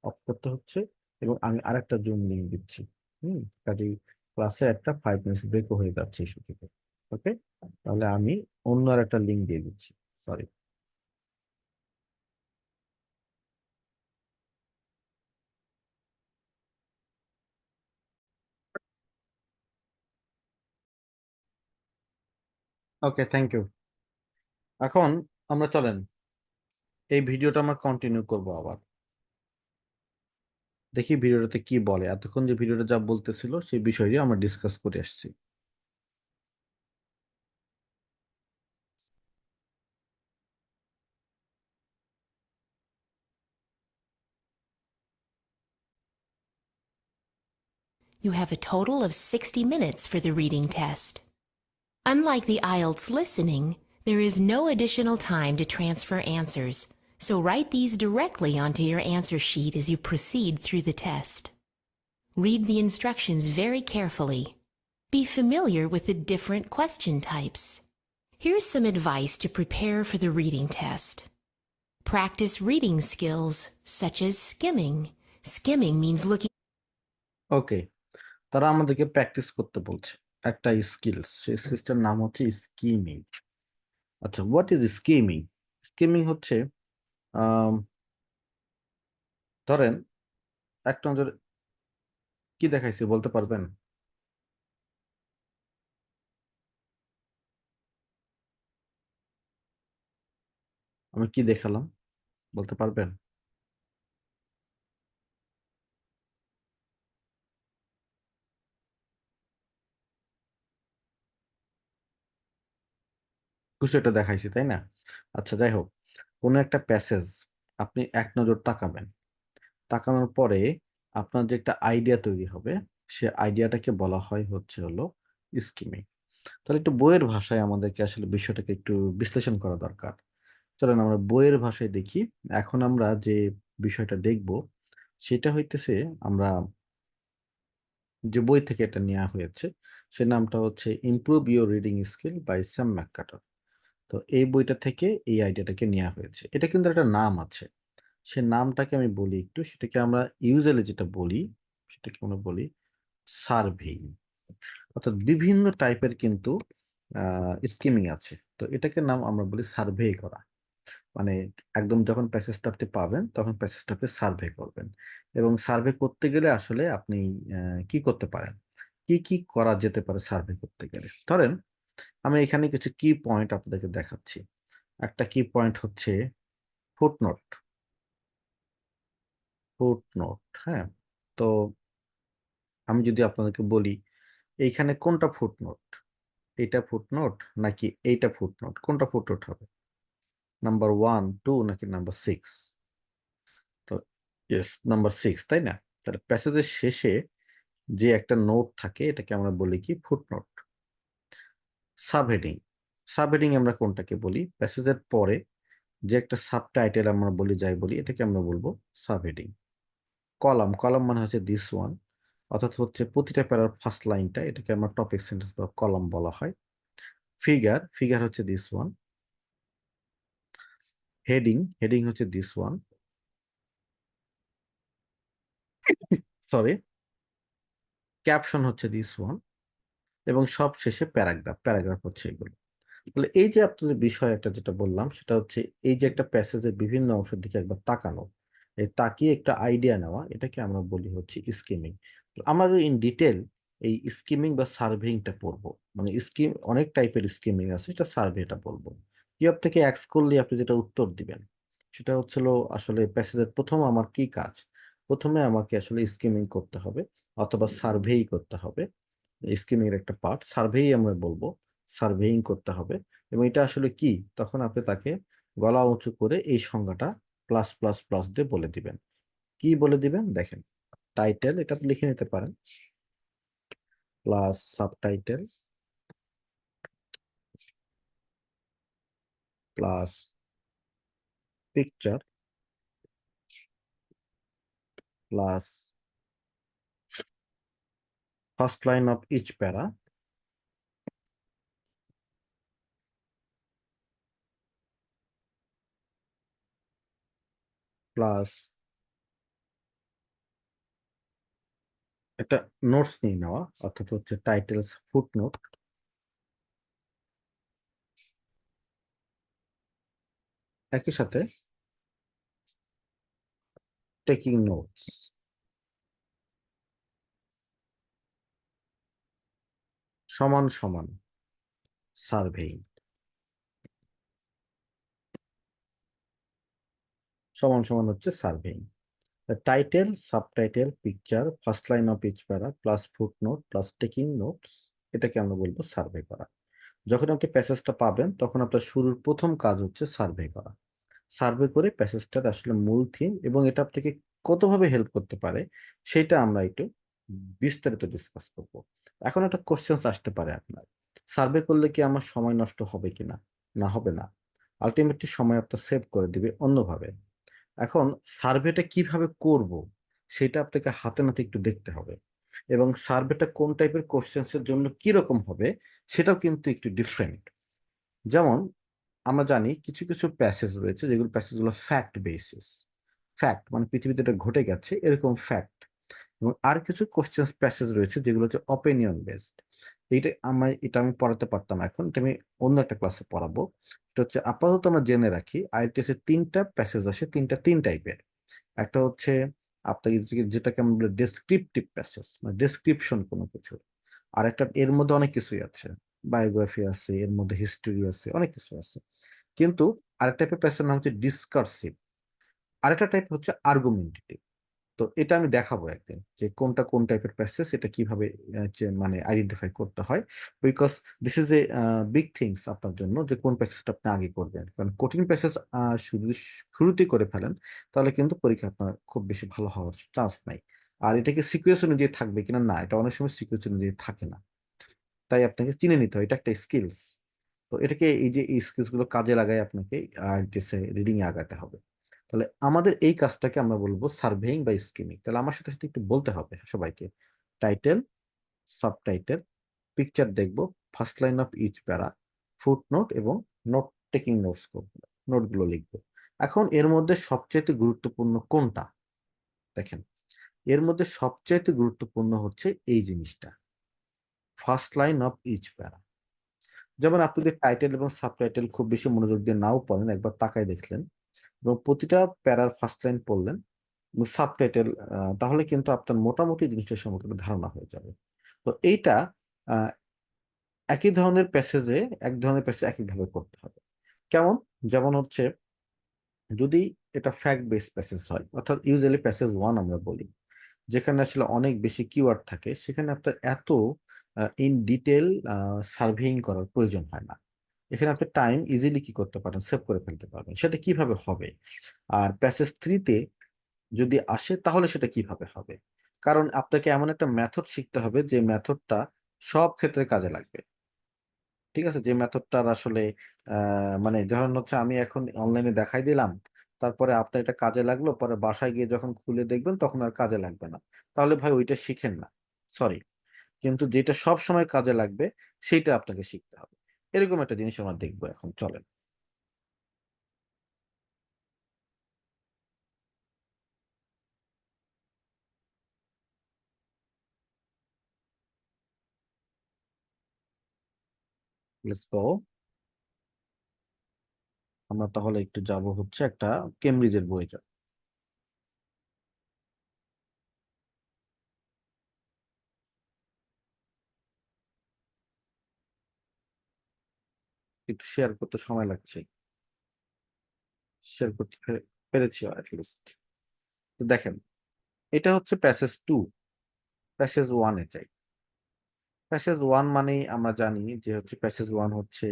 S1: অফ করতে হচ্ছে এবং আমি আরেকটা জুম লিঙ্ক দিচ্ছি। কাজেই ক্লাসে একটা 5 মিনিটস ব্রেকও হয়ে যাচ্ছে এই সুযোগে। ওকে, তাহলে আমি অন্য আর একটা লিঙ্ক দিয়ে দিচ্ছি। সরি। Okay, thank you. এখন আমরা চলেন এই ভিডিওটা আমরা কন্টিনিউ করব আবার। দেখি ভিডিওটাতে কি বলে, এতক্ষণ যে ভিডিওটা যা বলতেছিল সেই বিষয়টি আমরা ডিসকাস করে আসছি।
S2: You have a total of 60 minutes for the reading test. Unlike the IELTS listening, there is no additional time to transfer answers, so write these directly onto your answer sheet as you proceed through the test. Read the instructions very carefully. Be familiar with the different question types. Here's some advice to prepare for the reading test. Practice reading skills such as skimming. Skimming means looking.
S1: ওকে, তারা আমাদেরকে প্র্যাকটিস করতে বলছে একটা স্কিলস, সেই স্কিলসটার নাম হচ্ছে স্কিমিং। আচ্ছা, হোয়াট ইজ স্কিমিং? স্কিমিং হচ্ছে আম, ধরেন এক নজর কি দেখাইছি বলতে পারবেন? আমি কি দেখালাম বলতে পারবেন? কিছু একটা দেখাইছি তাই না? আচ্ছা যাই হোক, কোনো একটা প্যাসেজ আপনি এক নজর তাকাবেন, তাকানোর পরে আপনার যে একটা আইডিয়া তৈরি হবে, সে আইডিয়াটাকে বলা হয় হচ্ছে হলো স্কিমিং। তাহলে একটু বইয়ের ভাষায় আমাদেরকে আসলে বিষয়টাকে একটু বিশ্লেষণ করা দরকার। চলেন আমরা বইয়ের ভাষায় দেখি। এখন আমরা যে বিষয়টা দেখব সেটা হইতেছে, আমরা যে বই থেকে এটা নেওয়া হয়েছে সে নামটা হচ্ছে improve your reading skill by Sam McCarter. তো এই বইটা থেকে এই আইডিয়াটাকে নেওয়া হয়েছে। এটা কিন্তু একটা নাম আছে, সে নামটাকে আমি বলি একটু, সেটাকে আমরা ইউজুয়ালি যেটা বলি সেটাকে আমরা বলি সার্ভেইং। অর্থাৎ বিভিন্ন টাইপের কিন্তু স্কিমিং আছে, তো এটাকে নাম আমরা বলি সার্ভে করা। মানে একদম যখন প্যাসেজটা আপনি পাবেন তখন প্যাসেজটা আপনি সার্ভে করবেন, এবং সার্ভে করতে গেলে আসলে আপনি কি করতে পারেন, কি কি করা যেতে পারে সার্ভে করতে গেলে। ধরেন আমি এখানে কিছু কি পয়েন্ট আপনাদেরকে দেখাচ্ছি। একটা কি পয়েন্ট হচ্ছে ফুটনোট। ফুটনোট, হ্যাঁ। তো আমি যদি আপনাদেরকে বলি এইখানে কোনটা ফুটনোট, এটা ফুটনোট নাকি এইটা ফুটনোট, কোনটা ফুটনোট হবে, নাম্বার 1 2 নাকি নাম্বার 6? তো ইয়েস, নাম্বার 6, তাই না? তাহলে প্যাসেজের শেষে যে একটা নোট থাকে এটাকে আমরা বলি কি ফুটনোট। সাবহেডিং, সাবহেডিং আমরা কোনটাকে বলি, প্যাসেজের পরে যে একটা সাবটাইটেল আমরা বলি, যাই বলি এটাকে আমরা বলবো সাবহেডিং। কলাম, কলাম মানে হচ্ছে দিস ওয়ান, অর্থাৎ হচ্ছে প্রতিটা প্যারার ফার্স্ট লাইনটা, এটাকে আমরা টপিক সেন্টেন্স বা কলাম বলা হয়। ফিগার, ফিগার হচ্ছে দিস ওয়ান। হেডিং, হেডিং হচ্ছে দিস ওয়ান, সরি। ক্যাপশন হচ্ছে দিস ওয়ান, এবং সব শেষে প্যারাগ্রাফ, প্যারাগ্রাফ হচ্ছে এগুলো। তাহলে এই যে আপনাদের বিষয় একটা যেটা বললাম সেটা হচ্ছে এই যে একটা প্যাসেজের বিভিন্ন অংশের দিকে একবার তাকানো, এই তাকিয়ে একটা আইডিয়া নেওয়া, এটাকে আমরা বলি হচ্ছে স্কিমিং। আমরা ইন ডিটেল এই স্কিমিং বা সার্ভেইংটা পড়বো, মানে স্কিম অনেক টাইপের স্কিমিং আছে, এটা সার্ভেটা বলবো। কি আপনাকে অ্যাক্স করলে আপনি যেটা উত্তর দিবেন সেটা হচ্ছিল আসলে প্যাসেজের প্রথম আমার কি কাজ, প্রথমে আমাকে আসলে স্কিমিং করতে হবে অথবা সার্ভেই করতে হবে। স্কিমিং এর একটা পার্ট সার্ভেই আমরা বলবো, সার্ভেইং করতে হবে। এবং এটা আসলে কি, তখন আপনি তাকে গলা উঁচু করে এই সংজ্ঞাটা প্লাস প্লাস প্লাস দিয়ে বলে দিবেন। কি বলে দিবেন দেখেন, টাইটেল এটা আপনি লিখে নিতে পারেন, plus subtitle plus picture plus first line of each para plus একটা নোটস নিয়ে নেওয়া, অর্থাৎ হচ্ছে টাইটেলস ফুটনোট, একই সাথে টেকিং নোটস, সমান সমান সার্ভেইং, সমান সমান হচ্ছে surveying. Title, subtitle, picture, first line of each para plus footnote plus taking notes, এটাকে আমরা বলবো সার্ভে করা। যখন আপনি প্যাসেজটা পাবেন তখন আপনার শুরুর প্রথম কাজ হচ্ছে সার্ভে করা। সার্ভে করে প্যাসেজটার আসলে মূল থিম এবং এটা আপনাকে কতভাবে হেল্প করতে পারে সেটা আমরা একটু বিস্তারিত ডিসকাস করব। এখন একটা কোশ্চেন আসতে পারে আপনার, সার্ভে করলে কি আমার সময় নষ্ট হবে কিনা? না, হবে না। আলটিমেটলি সময় আপনার সেভ করে দিবে অন্যভাবে। এখন সার্ভেটা কিভাবে করব সেটা আপনাকে হাতে নাতে একটু দেখতে হবে, এবং সার্ভেটা কোন টাইপের কোশ্চেন্সের জন্য কি রকম হবে সেটাও কিন্তু একটু ডিফারেন্ট। যেমন আমরা জানি কিছু কিছু প্যাসেজ রয়েছে যেগুলো প্যাসেজগুলো ফ্যাক্ট বেসিস, ফ্যাক্ট মানে পৃথিবীতে এটা ঘটে গেছে এরকম ফ্যাক্ট। এবং আর কিছু কোশ্চেন প্যাসেজ রয়েছে যেগুলো হচ্ছে অপিনিয়ন বেসড। এটা আমি পড়াতে পারতাম, এখন এটা আমি অন্য একটা ক্লাসে পড়াবো। এটা হচ্ছে আপাতত আমরা জেনে রাখি আইএলটিএস এর তিনটা প্যাসেজ আসে, তিন টাইপের। একটা হচ্ছে আপনার যেটাকে আমরা বলি ডেসক্রিপটিভ প্যাসেজ, মানে ডেসক্রিপশন কোনো কিছু। আর একটা এর মধ্যে অনেক কিছুই আছে, বায়োগ্রাফি আছে, এর মধ্যে হিস্টোরি আছে, অনেক কিছু আছে। কিন্তু আরেকটা টাইপের প্যাসেজ নাম হচ্ছে ডিসকার্সিভ, আরেকটা টাইপ হচ্ছে আর্গুমেন্টেটিভ। তো এটা আমি দেখাবো একদিন যে কোনটা কোন টাইপের প্যাসেজ, এটা কিভাবে মানে আইডেন্টিফাই করতে হয়। Because this is a big things আপনার জন্য, যে কোন প্যাসেজটা আপনি আগে করবেন। কারণ কঠিন প্যাসেজ শুরু শুরুতেই করে ফেলেন তাহলে কিন্তু পরীক্ষা আপনার খুব বেশি ভালো হওয়ার চান্স নাই। আর এটা কি সিকুয়েন্স অনুযায়ী থাকবে কিনা, না, এটা অনেক সময় সিকুয়েন্স অনুযায়ী থাকে না। তাই আপনাকে চিনে নিতে হয়, এটা একটা স্কিলস। তো এটাকে এই যে এই স্কিলস গুলো কাজে লাগাই আপনাকে আইএলটিএস রিডিং এ আগাতে হবে। তাহলে আমাদের এই কাজটাকে আমরা বলবো সার্ভেইং বা স্কিমিং। তাহলে আমার সাথে সাথে একটু বলতে হবে সবাইকে, টাইটেল, সাবটাইটেল, পিকচার দেখবো, ফার্স্ট লাইন অফ ইচ প্যারা, ফুটনোট এবং নোট, টেকিং নোটস করবো, নোটগুলো লিখবো। এখন এর মধ্যে সবচেয়ে গুরুত্বপূর্ণ কোনটা দেখেন, এর মধ্যে সবচেয়ে গুরুত্বপূর্ণ হচ্ছে এই জিনিসটা, ফার্স্ট লাইন অফ ইচ প্যারা। যেমন আপনি যদি টাইটেল এবং সাবটাইটেল খুব বেশি মনোযোগ দিয়ে নাও পড়েন, একবার তাকায় দেখলেন এবং প্রতিটা প্যারার ফার্স্ট লাইন পড়লেন এবং সাবটাইটেল, তাহলে কিন্তু আপনার মোটামুটি জিনিসটা সম্পর্কে একটা ধারণা হয়ে যাবে। তো এইটা আহ, একই ধরনের প্যাসেজে এক ধরনের প্যাসেজ একইভাবে করতে হবে। কেমন? যেমন হচ্ছে যদি এটা ফ্যাক্ট বেসড প্যাসেজ হয়, অর্থাৎ ইউজুয়ালি প্যাসেজ ওয়ান আমরা বলি, যেখানে আসলে অনেক বেশি কিওয়ার্ড থাকে, সেখানে আপনার এত ইন ডিটেল সার্ভেইং করার প্রয়োজন হয় না। এখানে আপনি টাইম ইজিলি কি করতে পারেন, সেভ করে ফেলতে পারবেন। সেটা কিভাবে হবে? আর প্যাসেজ থ্রিতে যদি আসে তাহলে সেটা কিভাবে হবে? কারণ আপনাকে এমন একটা মেথড শিখতে হবে যে মেথডটা সব ক্ষেত্রে কাজে লাগবে। ঠিক আছে, যে মেথডটার আসলে মানে ধরেন হচ্ছে আমি এখন অনলাইনে দেখাই দিলাম, তারপরে আপনার এটা কাজে লাগলো, পরে বাসায় গিয়ে যখন খুলে দেখবেন তখন আর কাজে লাগবে না, তাহলে ভাই ওইটা শিখেন না, সরি। কিন্তু যেটা সব সময় কাজে লাগবে সেইটা আপনাকে শিখতে হবে। এরকম একটা জিনিস আমরা দেখবো এখন, চলেন। Let's go. আমরা তাহলে একটু যাব হচ্ছে একটা কেমব্রিজের বই যাব। একটু শেয়ার করতে সময় লাগছে, শেয়ার করতে পেরেছি অ্যাটলিস্ট। দেখেন, এটা হচ্ছে প্যাসেজ টু। প্যাসেজ ওয়ানে চাই। প্যাসেজ ওয়ান মানেই আমরা জানি যে হচ্ছে প্যাসেজ ওয়ান হচ্ছে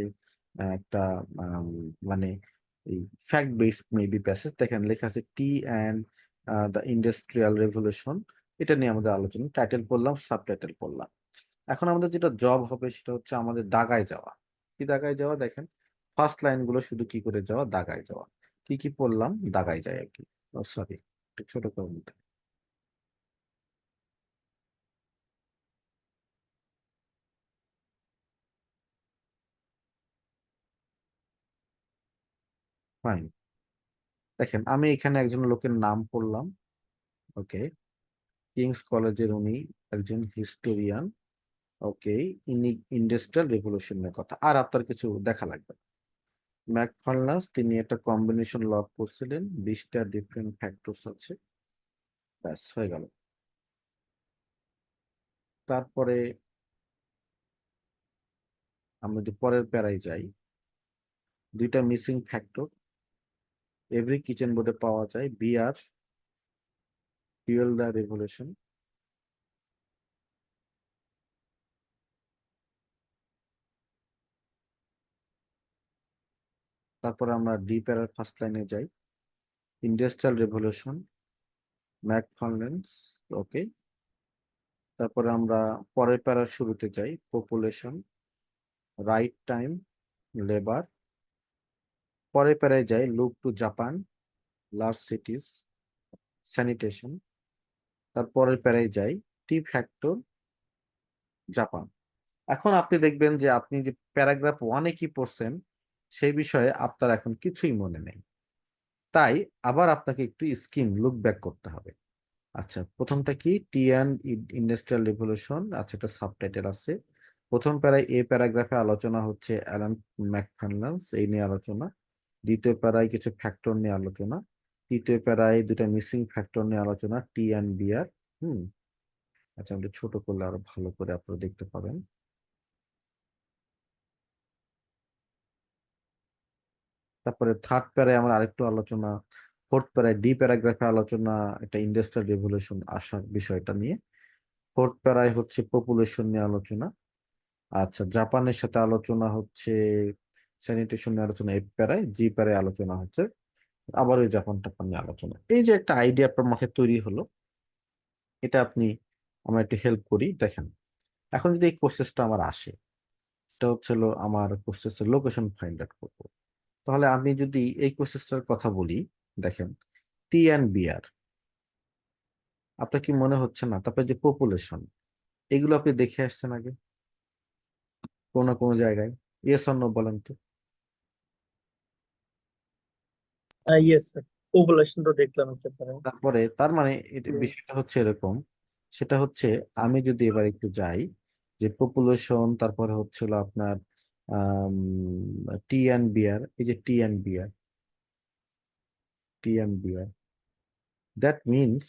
S1: একটা আম, মানে এই ফ্যাক্ট বেসড মেবি প্যাসেজ। দেখেন লেখা আছে টি অ্যান্ড দ্য ইন্ডাস্ট্রিয়াল রেভলিউশন। এটা নিয়ে আমাদের আলোচনা, টাইটেল পড়লাম, সাবটাইটেল পড়লাম। এখন আমাদের যেটা জব হবে সেটা হচ্ছে আমাদের দাগায় যাওয়া। কি দাগায় যাওয়া? দেখেন ফার্স্ট লাইন গুলো শুধু কি করে যাওয়া, দাগায় যাওয়া। কি কি পড়লাম? দাগায় যায় আর কি। সরি, একটু ছোট করে নিতে। ফাইন। দেখেন আমি এখানে একজন লোকের নাম পড়লাম। ওকে, কিংস কলেজের উনি একজন হিস্টোরিয়ান। ওকে, ইনি ইন্ডাস্ট্রিয়াল রেভলিউশনের কথা আর আপনার কিছু দেখা লাগবে না। ম্যাকফার্লাস তিনি একটা কম্বিনেশন ল করছিলেন, 20টা ডিফারেন্ট ফ্যাক্টরস আছে, ব্যাস হয়ে গেল। তারপরে আমরা যদি পরের প্যারায় যাই, 2টা মিসিং ফ্যাক্টর এভরি কিচেন বোর্ডে পাওয়া যায়, বিয়ার ফুয়েল দ্য রেভলিউশন। তারপরে আমরা ডি প্যারার ফার্স্ট লাইনে যাই, ইন্ডাস্ট্রিয়াল রেভলিউশন, ম্যাকফার্ল্যান্স। ওকে, তারপরে আমরা পরের প্যারার শুরুতে যাই, পপুলেশন, রাইট টাইম, লেবার। পরের প্যারায় যাই, look to Japan, large সিটিজ, sanitation. তারপরের প্যারায় যাই, টি ফ্যাক্টর, জাপান। এখন আপনি দেখবেন যে আপনি যে প্যারাগ্রাফ ওয়ানে কি পড়ছেন সেই বিষয়ে আপনার এখন কিছুই মনে নেই। তাই আবার আপনাকে একটু স্কিম লুক ব্যাক করতে হবে। আচ্ছা, প্রথমটা কি? টি অ্যান্ড ইন্ডাস্ট্রিয়াল রেভলিউশন। আচ্ছা, এটা সাবটাইটেল আছে। প্রথম প্যারায় এ প্যারাগ্রাফে আলোচনা হচ্ছে অ্যালান ম্যাকফার্ল্যান্স, এই নিয়ে আলোচনা। দ্বিতীয় প্যারায় কিছু ফ্যাক্টর নিয়ে আলোচনা। তৃতীয় প্যারায় 2টা মিসিং ফ্যাক্টর নিয়ে আলোচনা, টি অ্যান্ড বিয়ার। হুম। আচ্ছা, আমরা ছোট করলে আরো ভালো করে আপনারা দেখতে পাবেন। তারপরে থার্ড প্যারায় আমরা আরেকটু আলোচনা। ফোর্থ প্যারায় ডি প্যারাগ্রাফে আলোচনা একটা ইন্ডাস্ট্রিয়াল রেভলিউশন আসার বিষয়টা নিয়ে। ফোর্থ প্যারায় হচ্ছে পপুলেশন নিয়ে আলোচনা। আচ্ছা, জাপানের সাথে আলোচনা হচ্ছে, স্যানিটেশন নিয়ে আলোচনা এই প্যারায়। জি প্যারায় আলোচনা হচ্ছে আবার ওই জাপান টাপান নিয়ে আলোচনা। এই যে একটা আইডিয়া আপনার মাথায় তৈরি হলো, এটা আপনি আমরা একটু হেল্প করি। দেখেন এখন যদি এই প্রসেসটা আমার আসে, এটা হচ্ছে হলো আমার প্রসেসের লোকেশন ফাইন্ড আউট করবো, তাহলে আমি যদি এই প্রসেসটার কথা বলি, দেখেন টি অ্যান্ড বিআর, আপনার কি মনে হচ্ছে না? তারপরে যে পপুলেশন, এগুলো আপনি দেখে আসছেন আগে কোনো না কোনো জায়গায়? ইয়েস অর নো বলেন তো।
S3: ইয়েস স্যার, পপুলেশন তো দেখলাম একটা প্যারা।
S1: তারপরে তার মানে বিষয়টা হচ্ছে এরকম, সেটা হচ্ছে আমি যদি এবার একটু যাই যে পপুলেশন, তারপরে হচ্ছে হলো আপনার টি অ্যান্ড বিয়ার, এই যে tea and beer, tea and beer, that means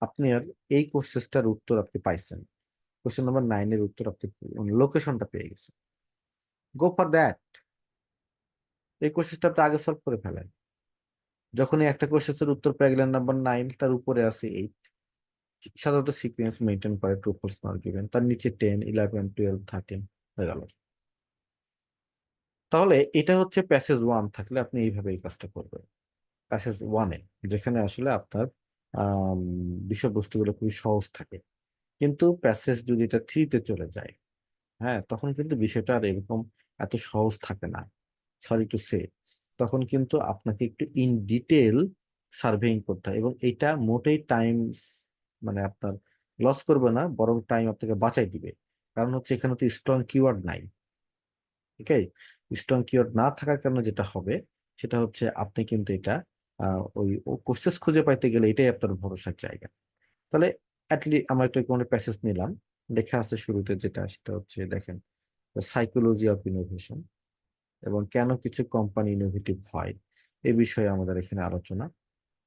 S1: আপনার এই কোশ্চেনটার উত্তর আপনি পাইছেন, কোশ্চেন নাম্বার 9-এর উত্তর আপনি লোকেশনটা পেয়ে গেছেন। Go for that. এই কোশ্চেনটা আপনি আগে সলভ করে ফেলেন। যখনই একটা কোশ্চেনের উত্তর পেয়ে গেলেন নাম্বার 9, তার উপরে আছে 8, সাধারণত সিকোয়েন্স মেনটেন করে ট্রু ফলস নট গিভেন, তার নিচে 10, 11, 12, 13 হয়ে গেল। তাহলে এটা হচ্ছে প্যাসেজ 1 থাকলে আপনি এইভাবে এই কাজটা করবেন। প্যাসেজ 1-এ যেখানে আসলে আপনার আম, বিষয়বস্তুগুলো খুবই সহজ থাকে, কিন্তু প্যাসেজ যদি এটা 3-তে চলে যায়, হ্যাঁ, তখন কিন্তু বিষয়টা আর এরকম এত সহজ থাকে না, সরি টু সে। তখন কিন্তু আপনাকে একটু ইন ডিটেল সার্ভেইং করতে হয়, এবং এটা মোটেই টাইম মানে আপনার লস করবে না, বরং টাইম আপনাকে বাঁচাই দিবে। কারণ হচ্ছে এখানে তো স্ট্রং কিওয়ার্ড নাই। ঠিক আছে, স্ট্রং কিওয়ার্ড না থাকার কারণে যেটা হবে সেটা হচ্ছে আপনি কিন্তু এটা ওই কোর্সেস খুঁজে পাইতে গেলে এটাই আপনার ভরসার জায়গা। তাহলে আমরা একটা কোনো প্যাসেজ নিলাম, লেখা আছে শুরুতে যেটা, সেটা হচ্ছে দেখেন, সাইকোলজি অফ ইনোভেশন, এবং কেন কিছু কোম্পানি ইনোভেটিভ হয় এই বিষয়ে আমাদের এখানে আলোচনা।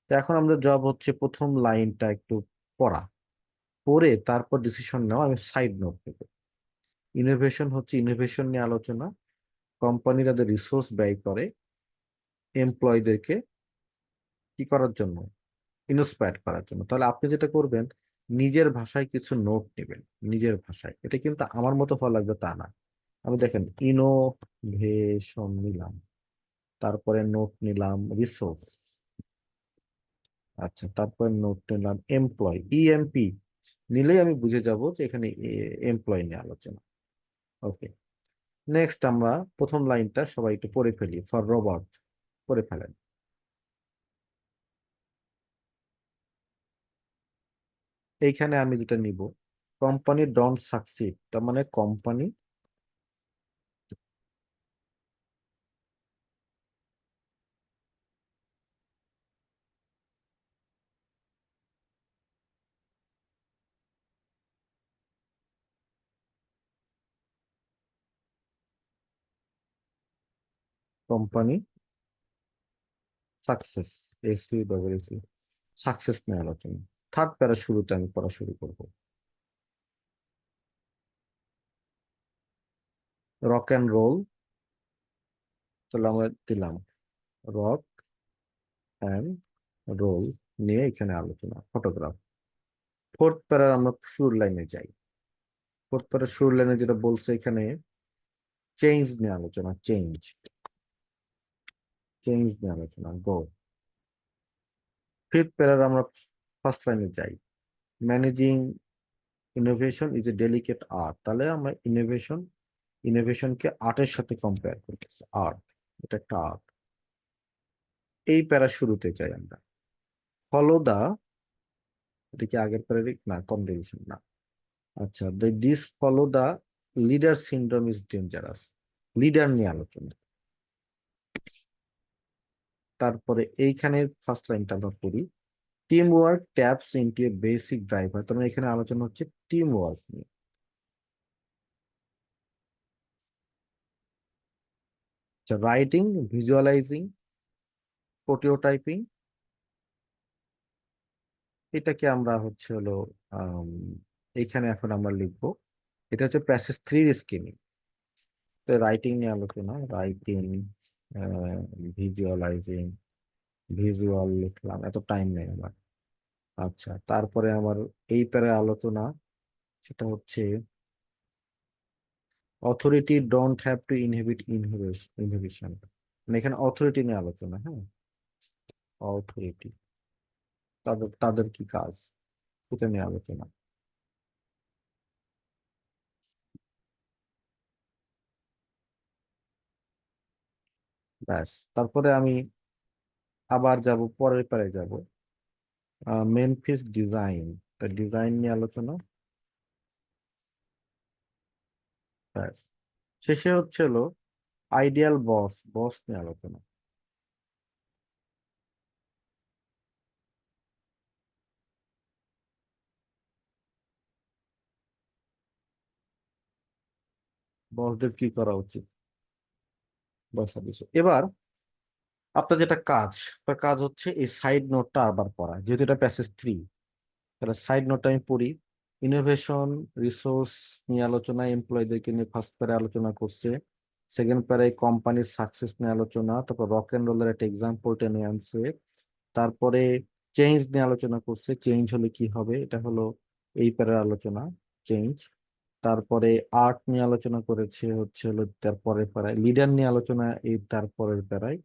S1: তো এখন আমাদের জব হচ্ছে প্রথম লাইনটা একটু পড়া, পড়ে তারপর ডিসিশন নেওয়া। আমি সাইড নোট দেব। ইনোভেশন হচ্ছে ইনোভেশন নিয়ে আলোচনা, কোম্পানি তাদের রিসোর্স ব্যয় করে এমপ্লয়ীদেরকে কি করার জন্য, ইন্সপায়ার করার জন্য। তাহলে আপনি যেটা করবেন, নিজের ভাষায় কিছু নোট নেবেন, নিজের ভাষায়। এটা কিন্তু আমার মতো ফল লাগবে তা না। আমি দেখেন ইনোভেশন নিলাম, তারপরে নোট নিলাম রিসোর্স, আচ্ছা, তারপরে নোট নিলাম এমপ্লয়, ইএমপি নিলেই আমি বুঝে যাব যে এখানে এমপ্লয় নিয়ে আলোচনা। ওকে, নেক্সট আমরা প্রথম লাইনটা সবাই একটু পড়ে ফেলি। ফর রবার্ট, পড়ে ফেলেন। এইখানে আমি যেটা নিব, কোম্পানি ডোন্ট সাকসিড, তার মানে company company success, AC double AC, success নিয়ে আলোচনা। থার্ড প্যারা শুরুতে আমি পড়া শুরু করব। রক অ্যান্ড রোল, তাহলে আমরা দিলাম রক অ্যান্ড রোল নিয়ে এখানে আলোচনা। ফটোগ্রাফ। ফোর্থ প্যারা আমরা শুরুর লাইনে যাই। ফোর্থ প্যারা শুরুর লাইনে যেটা বলছে এখানে, চেঞ্জ নিয়ে আলোচনা। চেঞ্জ, চেঞ্জ নিয়ে আলোচনা। গো। ফিফথ প্যারার আমরা ফার্স্ট লাইনে যাই। Managing innovation is a delicate art, তাহলে আমরা ইনোভেশনকে আর্টের সাথে কম্পেয়ার করতেছি। আর্ট, এটা একটা আর্ট। এই প্যারা শুরুতে যাই আমরা। ফলো দা, এটা কি আগের প্যারা না, কন্ট্রিবিউশন না। আচ্ছা, this follow the leader syndrome is dangerous, leader নিয়ে আলোচনা। তারপরে এইখানে ফার্স্ট লাইনটা আমরা পড়ি। Team work taps into a basic driver, তোমার এখানে আলোচনা হচ্ছে টিম ওয়ার্ক নিয়ে। আচ্ছা, রাইটিং, ভিজুয়ালাইজিং, প্রোটোটাইপিং, এটাকে আমরা হচ্ছে হলো আম, এইখানে এখন আমরা লিখবো। এটা হচ্ছে প্যাসেজ 3-র স্কিমিং। তো রাইটিং নিয়ে আলোচনা, রাইটিং, ভিজুয়ালাইজিং, ভিজুয়াল লিখলাম, এত টাইম নেই আমার। আচ্ছা, তারপরে আমার এই প্যারায় আলোচনা, সেটা হচ্ছে authority don't have to inhibit inhibition, মানে এখানে অথরিটি নিয়ে আলোচনা। হ্যাঁ, অথরিটি, তাদের তাদের কি কাজ, এটা নিয়ে আলোচনা। ব্যাস, তারপরে আমি আবার যাব, পরের পারে যাব। মেনফিস ডিজাইন, ডিজাইন নিয়ে আলোচনা। ব্যাস, শেষে হচ্ছে হলো আইডিয়াল বস, বস নিয়ে আলোচনা। বসদের কি করা উচিত। বসা দিছো। এবার আপনার যেটা কাজ, আপনার কাজ হচ্ছে এই সাইড নোটটা আবার পড়া, যেহেতু এটা প্যাসেজ 3। তাহলে সাইড নোটটা আমি পড়ি। ইনোভেশন রিসোর্স নিয়ে আলোচনা, এমপ্লয়ীদেরকে নিয়ে ফার্স্ট প্যারে আলোচনা করছে। সেকেন্ড প্যারে কোম্পানির সাকসেস নিয়ে আলোচনা, তারপর রক অ্যান্ড রোলের একটা এক্সাম্পল টেনে আনছে। তারপরে চেঞ্জ নিয়ে আলোচনা করছে, চেঞ্জ হলে কি হবে, এটা হলো এই প্যারার আলোচনা, চেঞ্জ। তারপরে আর্ট নিয়ে আলোচনা করেছে হচ্ছে হলো তারপরের প্যারায়, লিডার নিয়ে আলোচনা এই তারপরের প্যারায়,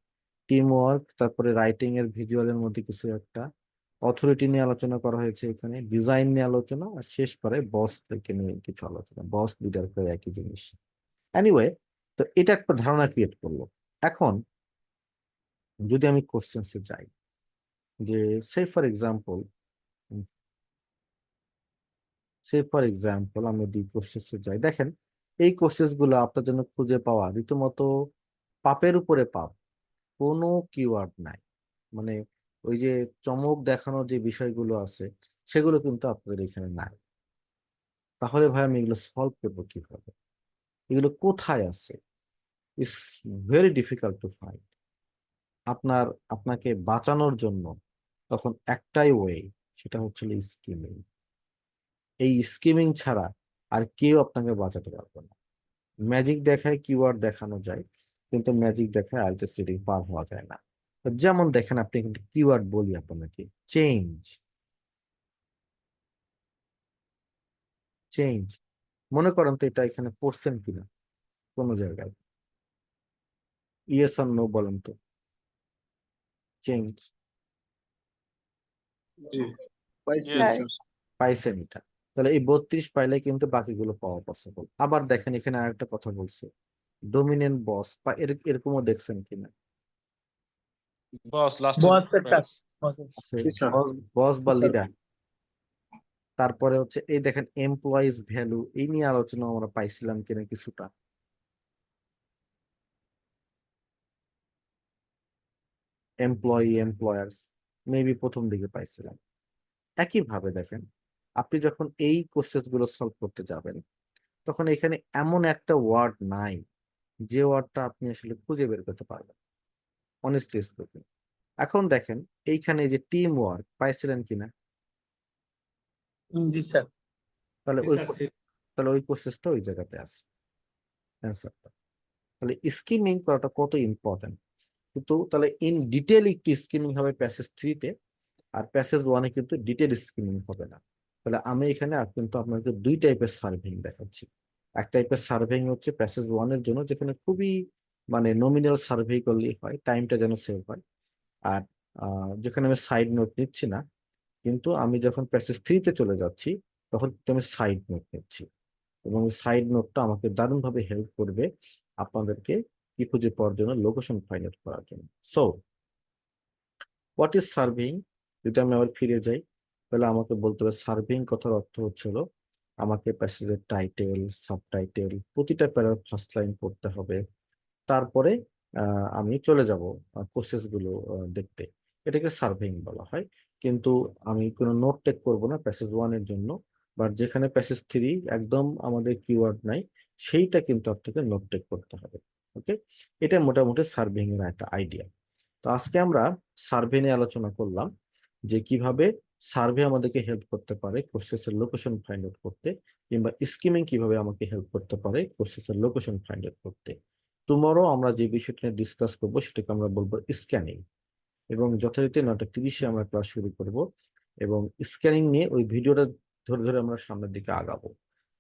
S1: টিম ওয়ার্ক, তারপরে রাইটিং এর ভিজুয়ালের মধ্যে কিছু একটা, অথরিটি নিয়ে আলোচনা করা হয়েছে এখানে, ডিজাইন নিয়ে আলোচনা, আর শেষ পারে বস থেকে নিয়ে কিছু আলোচনা, বস লিডার করে একই জিনিস। এনিওয়ে, তো এটা একটা ধারণা ক্রিয়েট করলো। এখন যদি আমি কোশ্চেন্সে যাই, যে সে ফর এক্সাম্পল আমি ডি কোশ্চেন্সে যাই, দেখেন এই কোশ্চেন্স গুলো আপনার জন্য খুঁজে পাওয়া রীতিমতো পাপের উপরে পাপ। কোনো কিওয়ার্ড নাই, মানে ওই যে চমক দেখানোর যে বিষয়গুলো আছে সেগুলো কিন্তু আপনাদের এখানে নাই। তাহলে ভাই আমি এগুলো সলভ করবো কিভাবে, এগুলো কোথায় আছে? It's very difficult to find. আপনাকে বাঁচানোর জন্য তখন একটাই ওয়ে, সেটা হচ্ছে স্কিমিং। এই স্কিমিং ছাড়া আর কেউ আপনাকে বাঁচাতে পারবে না। ম্যাজিক দেখায় কিওয়ার্ড দেখানো যায়, কিন্তু ম্যাজিক দেখায় আইএলটিএস রিডিং পার হওয়া যায় না। তো যেমন দেখেন, আপনি কিন্তু কিওয়ার্ড বলি আপনাকে, চেঞ্জ। চেঞ্জ মনে করেন তো এটা এখানে পড়ছেন কিনা কোনো জায়গায়, ইয়েস আর নো বলেন তো। চেঞ্জ
S4: জি পাইছি
S5: Yes.
S4: স্যার।
S1: পাইছেন এটা, তাহলে এই 32 পাইলে কিন্তু বাকিগুলো পাওয়া পসিবল। আবার দেখেন এখানে আরেকটা কথা বলছে, ডোমিনেন্ট বস, বা এরকমও দেখছেন কিনা,
S5: Boss, last
S3: বসের কাজ
S1: আছে
S4: জি স্যার।
S1: বস বা
S4: স্যার।
S1: লিডার। তারপরে হচ্ছে এই দেখেন এমপ্লয়িজ ভ্যালু, এই নিয়ে আলোচনা আমরা পাইছিলাম কিনা কিছুটা। এমপ্লয়ি এমপ্লয়ার্স মেবি প্রথম দিকে পাইছিলাম। একইভাবে দেখেন, আপনি যখন এই কোশ্চেন গুলো সলভ করতে যাবেন, তখন এখানে এমন একটা ওয়ার্ড নাই যে ওয়ার্ডটা আপনি আসলে খুঁজে বের করতে পারবেন, অনেস্টলি স্পিকিং। এখন দেখেন এইখানে যে টিম ওয়ার্ক পাইছিলেন কিনা,
S3: জি স্যার।
S1: তাহলে ওই প্রসেসটা ওই জায়গাতে আছে, অ্যান্সারটা। তাহলে স্কিমিং করাটা কত ইম্পর্টেন্ট। কিন্তু তাহলে ইন ডিটেল একটু স্কিমিং হবে প্যাসেজ 3-তে, আর প্যাসেজ 1-এ কিন্তু ডিটেল স্কিমিং হবে না। তাহলে আমি এখানে কিন্তু আপনাকে দুই টাইপের সার্ভেইং দেখাচ্ছি। এক টাইপের সার্ভেইং হচ্ছে প্যাসেজ 1-এর জন্য, যেখানে খুবই মানে নমিনাল সার্ভে করলেই হয়, টাইমটা যেন সেভ হয়। আর যেখানে আমি সাইড নোট নিচ্ছি না, কিন্তু আমি যখন প্যাসেজ 3-তে চলে যাচ্ছি তখন কিন্তু আমি সাইড নোট নিচ্ছি, এবং সাইড নোটটা আমাকে দারুণভাবে হেল্প করবে আপনাদেরকে কি খুঁজে পাওয়ার জন্য, লোকেশন ফাইন্ড আউট করার জন্য। সো হোয়াট ইজ সার্ভেইং, যদি আমি আবার ফিরে যাই, তাহলে আমাকে বলতে হবে সার্ভেইং কথার অর্থ হচ্ছিল আমাকে প্যাসেজের টাইটেল, সাবটাইটেল, প্রতিটা প্যারার ফার্স্ট লাইন পড়তে হবে। তারপরে আমি চলে যাব প্রসেস গুলো দেখতে, এটাকে সার্ভেইং বলা হয়। কিন্তু আমি কোনো নোট টেক করবো না প্যাসেজ 1-এর জন্য, বাট যেখানে প্যাসেজ 3 একদম আমাদের কিওয়ার্ড নাই, সেইটা কিন্তু আপনাকে নোট টেক করতে হবে। ওকে, এটা মোটামুটি সার্ভেইং এর একটা আইডিয়া। তো আজকে আমরা সার্ভে নিয়ে আলোচনা করলাম, যে কিভাবে সার্ভে আমাদেরকে হেল্প করতে পারে কোর্সেসের লোকেশন ফাইন্ড আউট করতে, কিংবা স্কিমিং কিভাবে আমাকে হেল্প করতে পারে কোর্সেসের লোকেশন ফাইন্ড আউট করতে। টুমরো আমরা যে বিষয়টা নিয়ে ডিসকাস করবো সেটাকে আমরা বলবো স্ক্যানিং, এবং যথারীতি 9:30-এ আমরা ক্লাস শুরু করব, এবং স্ক্যানিং নিয়ে ওই ভিডিওটা ধরে ধরে আমরা সামনের দিকে আগাবো,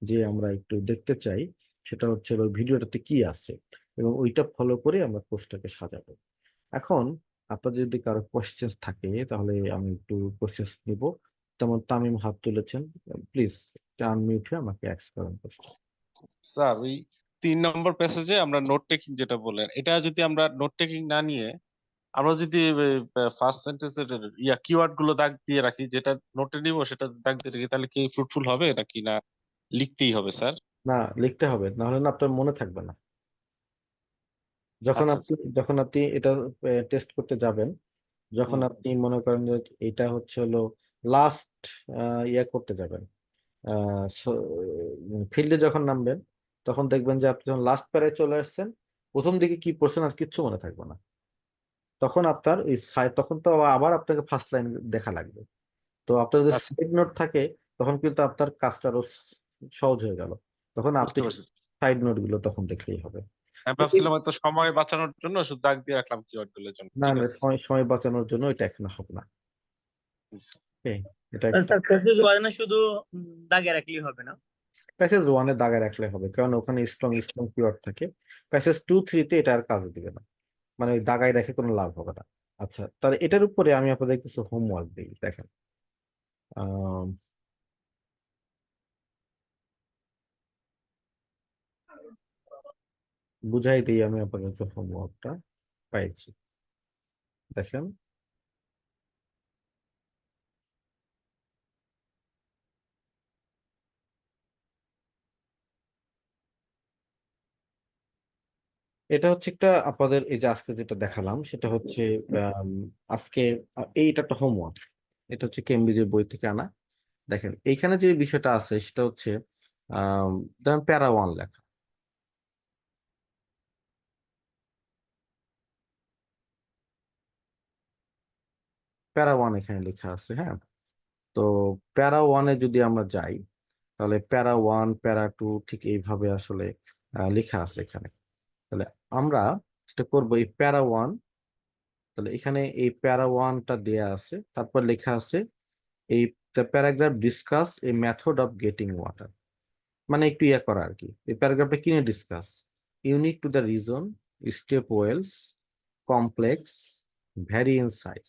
S1: যে আমরা একটু দেখতে চাই সেটা হচ্ছে ওই ভিডিওটাতে কি আছে, এবং ওইটা ফলো করে আমরা কোর্সটাকে সাজাবো। এখন আপনাদের যদি কারো কোশ্চেন থাকে তাহলে আমি একটু কোশ্চেন নিব। তেমন তামিম হাত তুলেছেন, প্লিজ আনমিউট হয়ে আমাকে অ্যাক্স করেন কোশ্চেন।
S5: স্যার ওই 3 নম্বর প্যাসেজে আমরা নোট টেকিং যেটা বললেন, এটা যদি আমরা নোট টেকিং না নিয়ে আমরা যদি ফার্স্ট সেন্টেন্সের কিওয়ার্ড গুলো দাগ দিয়ে রাখি, যেটা নোটে নিব সেটা দাগ দিয়ে রাখি, তাহলে কি ফ্রুটফুল হবে নাকি না লিখতেই হবে স্যার?
S1: না, লিখতে হবে, নাহলে না আপনার মনে থাকবে না। যখন
S5: আচ্ছা
S1: আপনি যখন আপনি এটা টেস্ট করতে যাবেন, যখন
S5: হুম,
S1: আপনি মনে করেন যে এটা হচ্ছে হলো লাস্ট ইয়ে করতে যাবেন, ফিল্ডে যখন নামবেন, তখন দেখবেন যে আপনি যখন লাস্ট প্যারায় চলে আসছেন, প্রথম দিকে কি পড়ছেন আর কিচ্ছু মনে থাকবে না। তখন আপনার এই সাইড, তখন তো আবার আপনাকে ফার্স্ট লাইন দেখা লাগবে। তো আপনার যদি
S5: আচ্ছা,
S1: সাইড নোট থাকে তখন কিন্তু আপনার কাজটা আরো সহজ হয়ে গেল। তখন আপনি
S5: বুঝতে পারছি।
S1: সাইড নোট গুলো তখন দেখলেই হবে।
S5: আমি
S1: তো
S5: ভাবছিলাম হয়তো সময় বাঁচানোর জন্য শুধু দাগ দিয়ে রাখলাম কিওয়ার্ড গুলোর জন্য।
S1: না
S5: ঠিক
S1: না,
S5: আছে।
S1: সময় সময় বাঁচানোর জন্য এটা এখন হবে না। Okay, এটা একটা
S3: স্যার প্যাসেজ ওয়ানে শুধু দাগে রাখলেই হবে না?
S1: প্যাসেজ ওয়ানে দাগে রাখলে হবে, কারণ ওখানে স্ট্রং স্ট্রং কিওয়ার্ড থাকে। প্যাসেজ 2, 3-তে এটা আর কাজ দিবে না, মানে ওই দাগায় রেখে কোনো লাভ হবে না। আচ্ছা, তাহলে এটার উপরে আমি আপনাদের কিছু হোমওয়ার্ক দিই, দেখেন। আহ বুঝাই দিই আমি আপনাদের হোমওয়ার্কটা পাইছি, দেখেন। এটা হচ্ছে একটা আপনাদের এই যে আজকে যেটা দেখালাম সেটা হচ্ছে আম, আজকে এইটা একটা হোমওয়ার্ক। এটা হচ্ছে কেমব্রিজের বই থেকে আনা। দেখেন এইখানে যে বিষয়টা আছে সেটা হচ্ছে আহ ধরেন প্যারা ওয়ান লেখা, প্যারা ওয়ান এখানে লেখা আছে, হ্যাঁ। তো প্যারা ওয়ানে যদি আমরা যাই তাহলে প্যারা ওয়ান প্যারা টু ঠিক এইভাবে আসলে লেখা আছে এখানে। তাহলে আমরা যেটা করবো এই প্যারা ওয়ান, তাহলে এখানে এই প্যারা ওয়ানটা দেয়া আছে, তারপর লেখা আছে এই paragraph discuss a method of getting water, মানে একটু ইয়ে করা আর কি। এই প্যারাগ্রাফটা কিনে discuss unique to the region, step wells, complex, vary in size.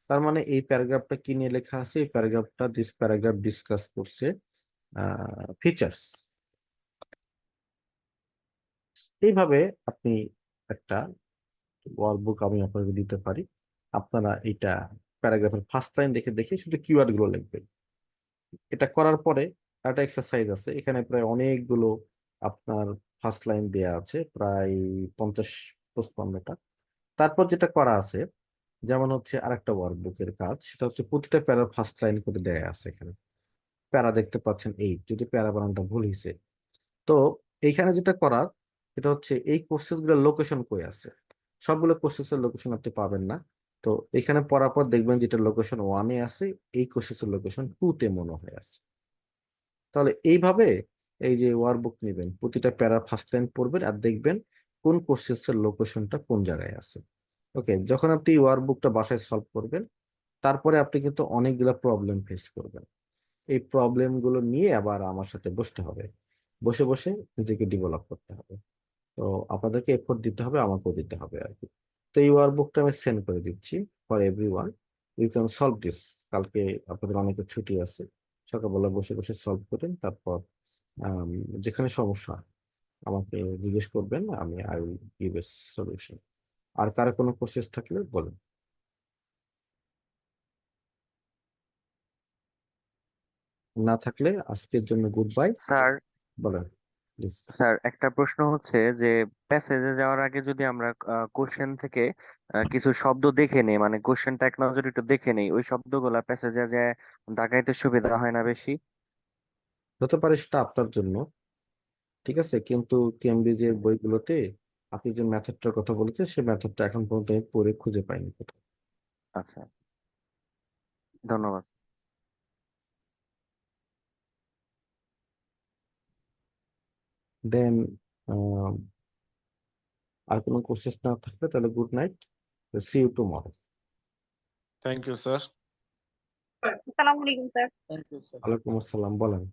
S1: তার মানে এই প্যারাগ্রাফটা কিনে লেখা আছে, এই প্যারাগ্রাফটা দিস প্যারাগ্রাফ ডিসকাস করছে ফিচার্স। এইভাবে আপনি একটা ওয়ার্কবুক আমি আপনাকে দিতে পারি, আপনারা এইটা প্যারাগ্রাফের ফার্স্ট লাইন দেখে দেখে শুধু কিওয়ার্ড গুলো লিখবেন। এটা করার পরে একটা এক্সারসাইজ আছে, এখানে প্রায় অনেকগুলো আপনার ফার্স্ট লাইন দেয়া আছে, প্রায় 50-55টা। তারপর যেটা করা আছে, যেমন হচ্ছে আরেকটা ওয়ার্কবুকের কাজ, সেটা হচ্ছে প্রতিটা প্যারার ফার্স্ট লাইন করে দেয়া আছে এখানে। প্যারা দেখতে পাচ্ছেন এই, যদি প্যারা বানানটা ভুল হয়েছে। তো এইখানে যেটা করার সেটা হচ্ছে এই কোর্সেস গুলোর লোকেশন কই আছে। সবগুলো কোর্সেসের লোকেশন আপনি পাবেন না। তো এখানে পড়ার পর দেখবেন যেটা লোকেশন ওয়ানে আছে এই কোর্সেসের লোকেশন 2-তে মনে হয় আছে। তাহলে এইভাবে এই যে ওয়ার্কবুক নেবেন, প্রতিটা প্যারা ফার্স্ট লাইন পড়বেন আর দেখবেন কোন কোর্সেসের লোকেশনটা কোন জায়গায় আছে। ওকে, যখন আপনি ওয়ার্কবুকটা বাসায় সলভ করবেন তারপরে আপনি কিন্তু অনেকগুলো প্রবলেম ফেস করবেন। এই প্রবলেম গুলো নিয়ে আবার আমার সাথে বসতে হবে, বসে বসে নিজেকে ডেভেলপ করতে হবে। তো আপনাদেরকে এফোর্ট দিতে হবে, আমাকেও দিতে হবে আর কি। তো এই ওয়ার্কবুকটা আমি সেন্ড করে দিচ্ছি for everyone. You can solve this. কালকে আপনাদের অনেকের ছুটি আছে, সকালবেলা বসে বসে সলভ করেন, তারপর আম, যেখানে সমস্যা আমাকে জিজ্ঞেস করবেন, আমি I will give a solution. আর কারো কোনো কোশ্চেস থাকলে বলেন, না থাকলে আজকের জন্য গুড বাই।
S4: স্যার
S1: বলেন প্লিজ।
S4: স্যার একটা প্রশ্ন হচ্ছে যে প্যাসেজে যাওয়ার আগে যদি আমরা কোশ্চেন থেকে কিছু শব্দ দেখে নেই, মানে কোশ্চেনটা এক নজরে একটু দেখে নেই, ওই শব্দগুলা প্যাসেজে যে দাগাইতে সুবিধা হয় না বেশি?
S1: হতে পারে সেটা আপনার জন্য ঠিক আছে, কিন্তু কেমব্রিজের বইগুলোতে আপনি যে মেথডটার কথা বলেছেন সেই মেথডটা এখন পর্যন্ত আমি পড়ে খুঁজে পাইনি কোথাও।
S4: আচ্ছা, ধন্যবাদ।
S1: দেন আর কোনো কোশ্চেস না থাকলে তাহলে good night, see you tomorrow.
S5: Thank you sir.
S6: আসসালামু আলাইকুম স্যার।
S3: Thank you sir.
S1: ওয়ালাইকুম আসসালাম, বলেন।